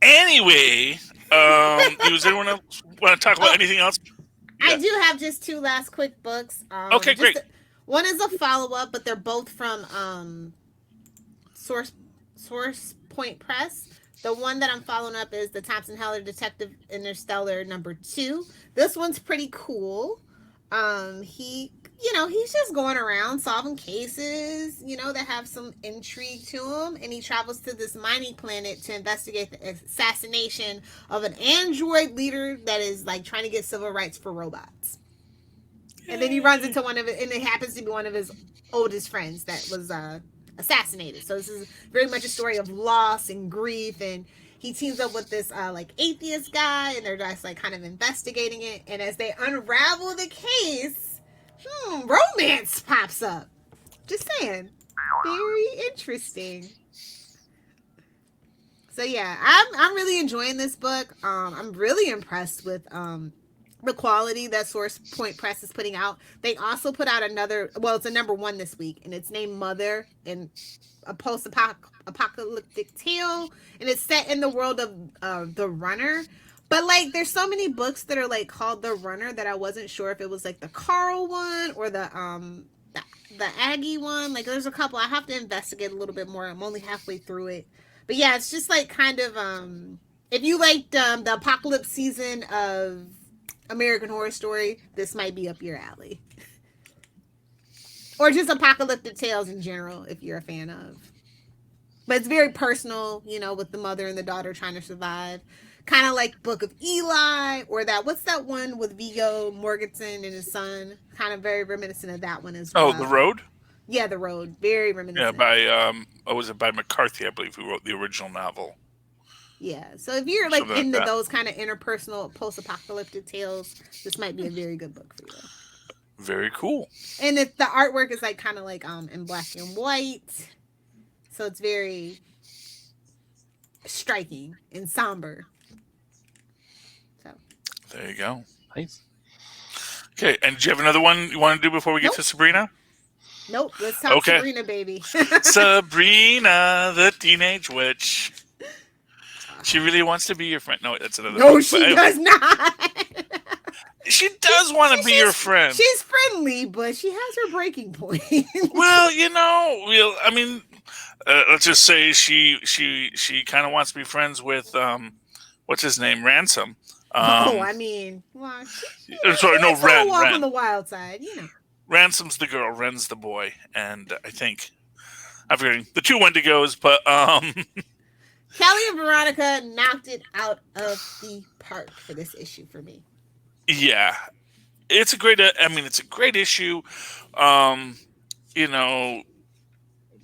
Anyway, does anyone else want to talk about anything else? I Yeah. do have just two last quick books. Okay, great. One is a follow-up, but they're both from Source Point Press. The one that I'm following up is the Thompson Heller Detective Interstellar #2. This one's pretty cool. He's just going around solving cases, that have some intrigue to him, and he travels to this mining planet to investigate the assassination of an android leader that is like trying to get civil rights for robots. And then he runs into one of it, and it happens to be one of his oldest friends that was assassinated. So this is very much a story of loss and grief, and he teams up with this atheist guy, and they're just like kind of investigating it. And as they unravel the case, romance pops up. Just saying, very interesting. So yeah, I'm really enjoying this book. I'm really impressed with the quality that Source Point Press is putting out. They also put out another, well, it's a #1 this week, and it's named Mother, and a post-apocalyptic tale, and it's set in the world of The Runner. But there's so many books that are called The Runner that I wasn't sure if it was the Carl one or the Aggie one. There's a couple. I have to investigate a little bit more. I'm only halfway through it. But yeah, it's just kind of if you liked the apocalypse season of American Horror Story, this might be up your alley. Or just apocalyptic tales in general, if you're a fan of. But it's very personal, with the mother and the daughter trying to survive. Kind of like Book of Eli, or what's that one with Viggo Mortensen and his son? Kind of very reminiscent of that one as well. Oh, The Road? Yeah, The Road. Very reminiscent. Yeah, was it by McCarthy, I believe, who wrote the original novel. Yeah, so if you're Something like into that. those kind of interpersonal post-apocalyptic tales, this might be a very good book for you. Very cool. And the artwork is kind of in black and white, so it's very striking and somber. So there you go. Nice. Okay, and do you have another one you want to do before we get to Sabrina? Nope, let's talk Sabrina, baby. Sabrina, the teenage witch. She really wants to be your friend. No, that's another. No, book, she does not. She does want to be your friend. She's friendly, but she has her breaking point. Well, let's just say she kind of wants to be friends with what's his name, Ransom. Sorry, no, Ren. Walk on the wild side, Ransom's the girl, Ren's the boy, and I think I'm forgetting the two Wendigos, but Kelly and Veronica knocked it out of the park for this issue for me. Yeah, it's a great. It's a great issue. It's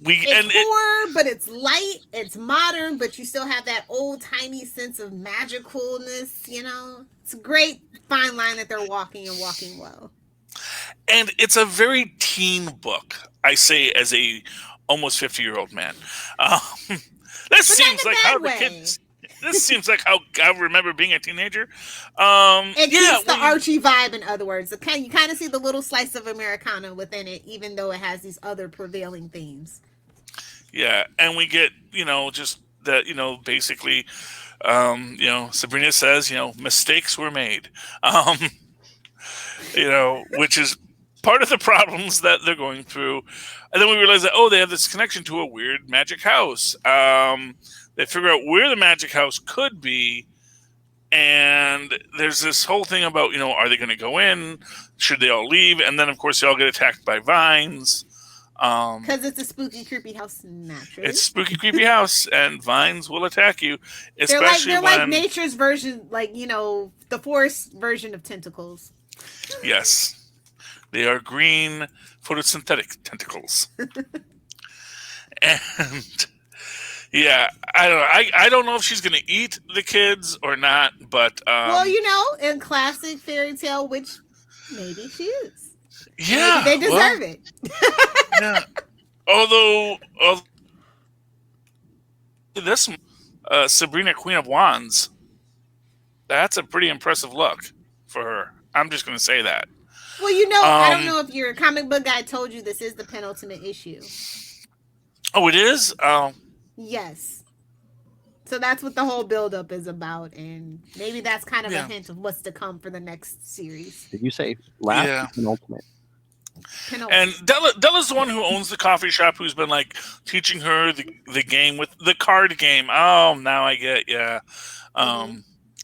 horror, but it's light. It's modern, but you still have that old timey sense of magicalness. It's a great fine line that they're walking and walking well. And it's a very teen book. I say as a almost 50-year-old man. This seems like how the kids. This seems like how I remember being a teenager. It keeps the Archie vibe, in other words. You kind of see the little slice of Americana within it, even though it has these other prevailing themes. Yeah, and we get, just that, basically, Sabrina says, mistakes were made, which is part of the problems that they're going through. And then we realize that, they have this connection to a weird magic house. They figure out where the magic house could be. And there's this whole thing about, are they going to go in? Should they all leave? And then, of course, they all get attacked by vines. Because it's a spooky, creepy house, naturally. It's a spooky, creepy house, and vines will attack you. Especially they're like nature's version, the forest version of tentacles. Yes. They are green photosynthetic tentacles. And yeah, I don't know. I don't know if she's going to eat the kids or not, but in classic fairy tale, which maybe she is. Yeah, maybe they deserve it. Yeah. Although this Sabrina Queen of Wands, that's a pretty impressive look for her. I'm just going to say that. Well, I don't know if your comic book guy told you this is the penultimate issue. Oh, it is? Oh. Yes. So that's what the whole buildup is about, and maybe that's kind of a hint of what's to come for the next series. Did you say last or penultimate? And Della's the one who owns the coffee shop, who's been like teaching her the game with the card game. Oh, now I get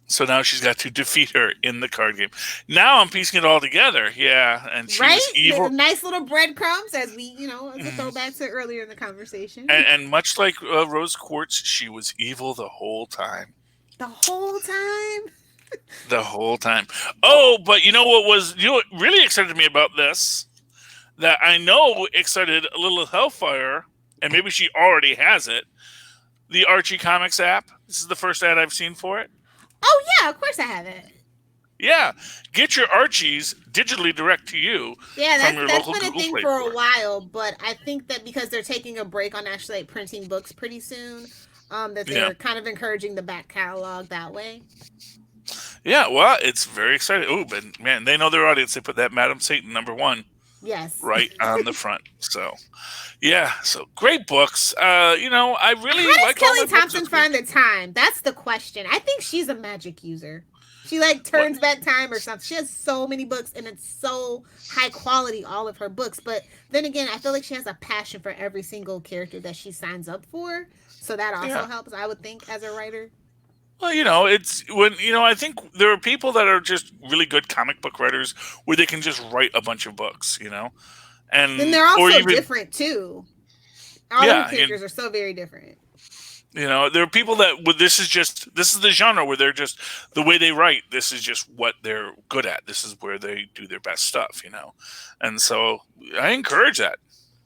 So now she's got to defeat her in the card game. Now I'm piecing it all together. Yeah, and she was evil. Nice little breadcrumbs, as we as a throwback to earlier in the conversation. And much like Rose Quartz, she was evil the whole time. The whole time. The whole time. Oh, but you know what really excited me about this? That I know excited a little Hellfire, and maybe she already has it. The Archie Comics app. This is the first ad I've seen for it. Oh yeah, of course I have it. Yeah, get your Archies digitally direct to you. Yeah, that's been a thing for a while, but I think that because they're taking a break on actually like printing books pretty soon, that they're kind of encouraging the back catalog that way. Yeah, well, it's very exciting. Oh, but man, they know their audience. They put that Madam Satan #1. Yes. Right on the front. So, yeah. So great books. I really like. How does Kelly Thompson find the time? That's the question. I think she's a magic user. She turns back time or something. She has so many books, and it's so high quality, all of her books. But then again, I feel like she has a passion for every single character that she signs up for. So that also helps, I would think, as a writer. Well, it's when I think there are people that are just really good comic book writers where they can just write a bunch of books, and then they're also different too. All the characters are so very different. There are people that this is the genre where they're just the way they write. This is just what they're good at. This is where they do their best stuff, and so I encourage that.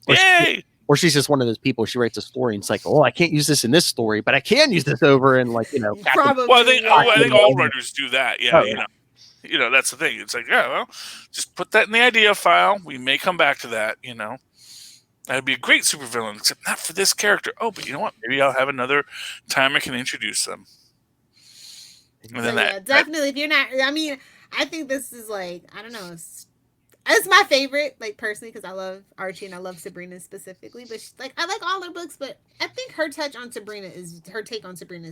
Yay! Or she's just one of those people. She writes a story and it's like, oh, I can't use this in this story, but I can use this over in Probably. Well, I think all writers do that. Yeah, that's the thing. It's like, just put that in the idea file. We may come back to that. That'd be a great supervillain, except not for this character. Oh, but you know what? Maybe I'll have another time I can introduce them. And then definitely. If you're not, I think this is I don't know. It's my favorite, personally, because I love Archie and I love Sabrina specifically. But I like all her books, but I think her take on Sabrina is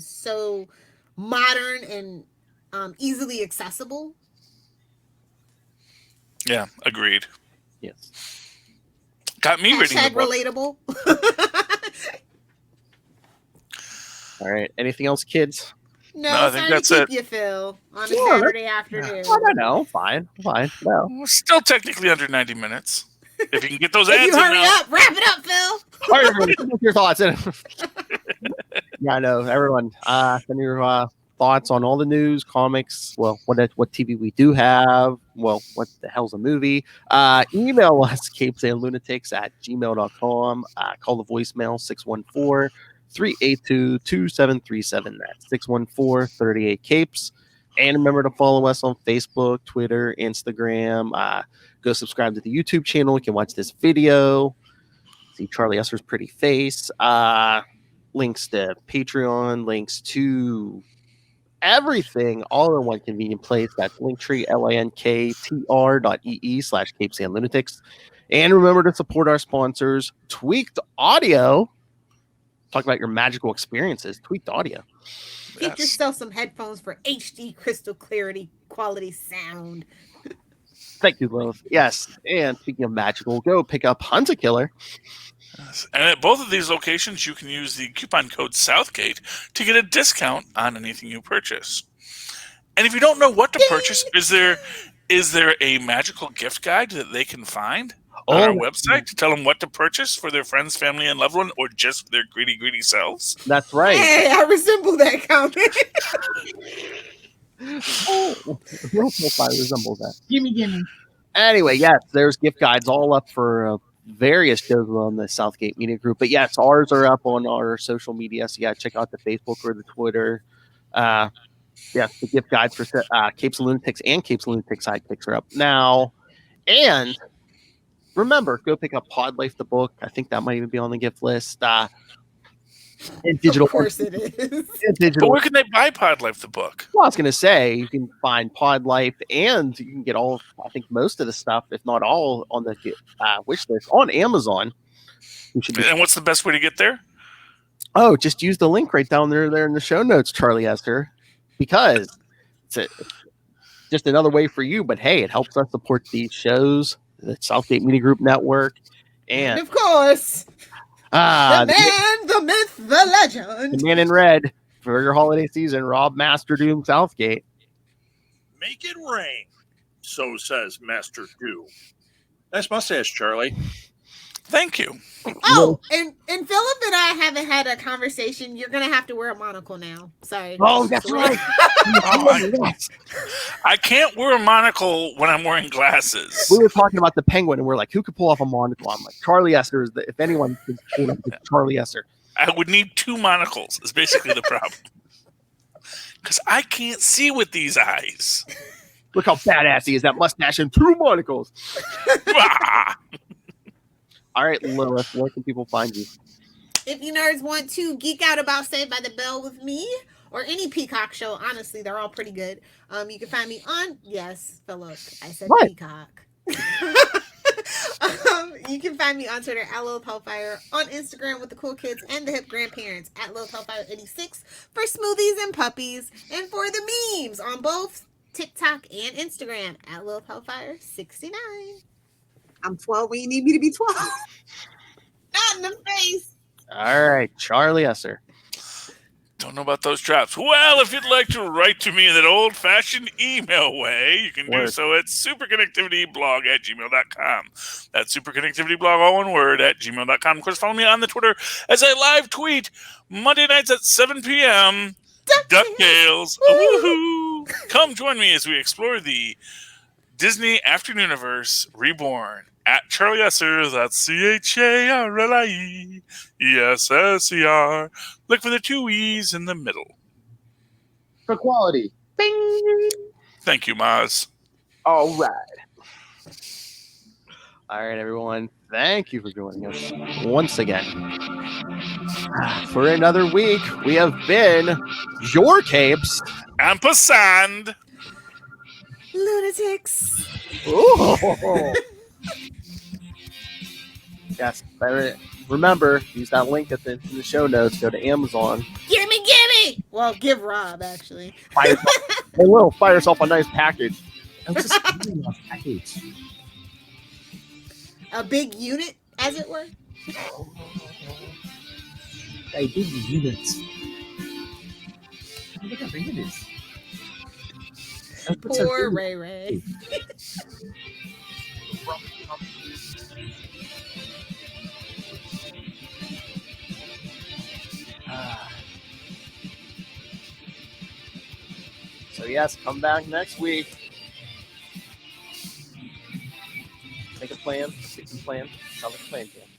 so modern and easily accessible. Yeah, agreed. Yes. Got me reading the book. Relatable. All right. Anything else, kids? No, I think that's it. You, Phil, on a Saturday afternoon. No, fine. No. We're still technically under 90 minutes. If you can get those ads in. Hurry up, wrap it up, Phil. All right, everyone, send your thoughts in. Yeah, I know. Everyone, send your thoughts on all the news, comics, what TV we do have, what the hell's a movie. Email us, capesandlunatics@gmail.com. Call the voicemail, 614-382-2737. That's 614-38-CAPES. And remember to follow us on Facebook, Twitter, Instagram. Go subscribe to the YouTube channel. You can watch this video. See Charlie Esser's pretty face. Links to Patreon, links to everything all in one convenient place. That's Linktree, linktr.ee/capesandlunatics. And remember to support our sponsors, Tweaked Audio. Talk about your magical experiences. Tweaked Audio. Get yourself some headphones for HD crystal clarity quality sound. Thank you, Love. Yes. And speaking of magical, go pick up Hunt a Killer. Yes. And at both of these locations, you can use the coupon code Southgate to get a discount on anything you purchase. And if you don't know what to purchase, is there a magical gift guide that they can find on our website to tell them what to purchase for their friends, family, and loved one, or just for their greedy selves? That's right. Hey, I resemble that comment. Real profile resembles that. Gimme. Anyway, yes, there's gift guides all up for various shows on the Southgate Media Group. But yes, ours are up on our social media. So check out the Facebook or the Twitter. Yes, the gift guides for Capes and Lunatics and Capes and Lunatics sidekicks are up now. And remember, go pick up Pod Life the book. I think that might even be on the gift list. And digital. Of course it is. And But digital. where can they buy Pod Life the book? Well, I was going to say, you can find Pod Life and you can get I think most of the stuff, if not all, on the wish list on Amazon. And what's the best way to get there? Oh, just use the link right down there in the show notes, Charlie Esther, because it's just another way for you. But hey, it helps us support these shows, the Southgate Media Group Network, And of course, the man, the myth, the legend, the man in red for your holiday season, Rob Master Doom Southgate. Make it rain, so says Master Doom. Nice mustache, Charlie. Thank you. Oh, and Philip and I haven't had a conversation. You're gonna have to wear a monocle now. Sorry. Oh, that's right. I can't wear a monocle when I'm wearing glasses. We were talking about the Penguin, and we're like, who could pull off a monocle? I'm like, Charlie Esther is if anyone could pull off, it's Charlie Esther. I would need 2 monocles. Is basically the problem. Because I can't see with these eyes. Look how badass he is, that mustache and 2 monocles. All right, Lilith, where can people find you? If you nerds want to geek out about Saved by the Bell with me or any Peacock show, honestly, they're all pretty good. You can find me on Philip. I said what? Peacock. You can find me on Twitter at Lilith Hellfire, on Instagram with the cool kids and the hip grandparents at Lilith Hellfire 86 for smoothies and puppies, and for the memes on both TikTok and Instagram at Lilith Hellfire 69. I'm 12 when you need me to be 12. Not in the face. All right, Charlie Esser. Don't know about those drops. Well, if you'd like to write to me in that old-fashioned email way, you can do so at superconnectivityblog@gmail.com. That's superconnectivityblog, all one word, @gmail.com. Of course, follow me on the Twitter as I live tweet Monday nights at 7 p.m. DuckTales. Woohoo! Come join me as we explore the Disney Afternooniverse Reborn at Charlie Esser. That's CharlieEsser. Look for the 2 E's in the middle. For quality. Bing. Thank you, Maz. All right. All right, everyone. Thank you for joining us once again. For another week, we have been your capes. Ampersand. Lunatics. Ooh. Yes. Remember, use that link in the show notes. Go to Amazon. Gimme! Well, give Rob, actually. Hey, Lil, buy yourself a nice package. A big unit, as it were. Hey, big units. Look how big it is. Poor Ray. So yes, come back next week. Make a plan. Stick to the plan. Sounds like a plan, Jim.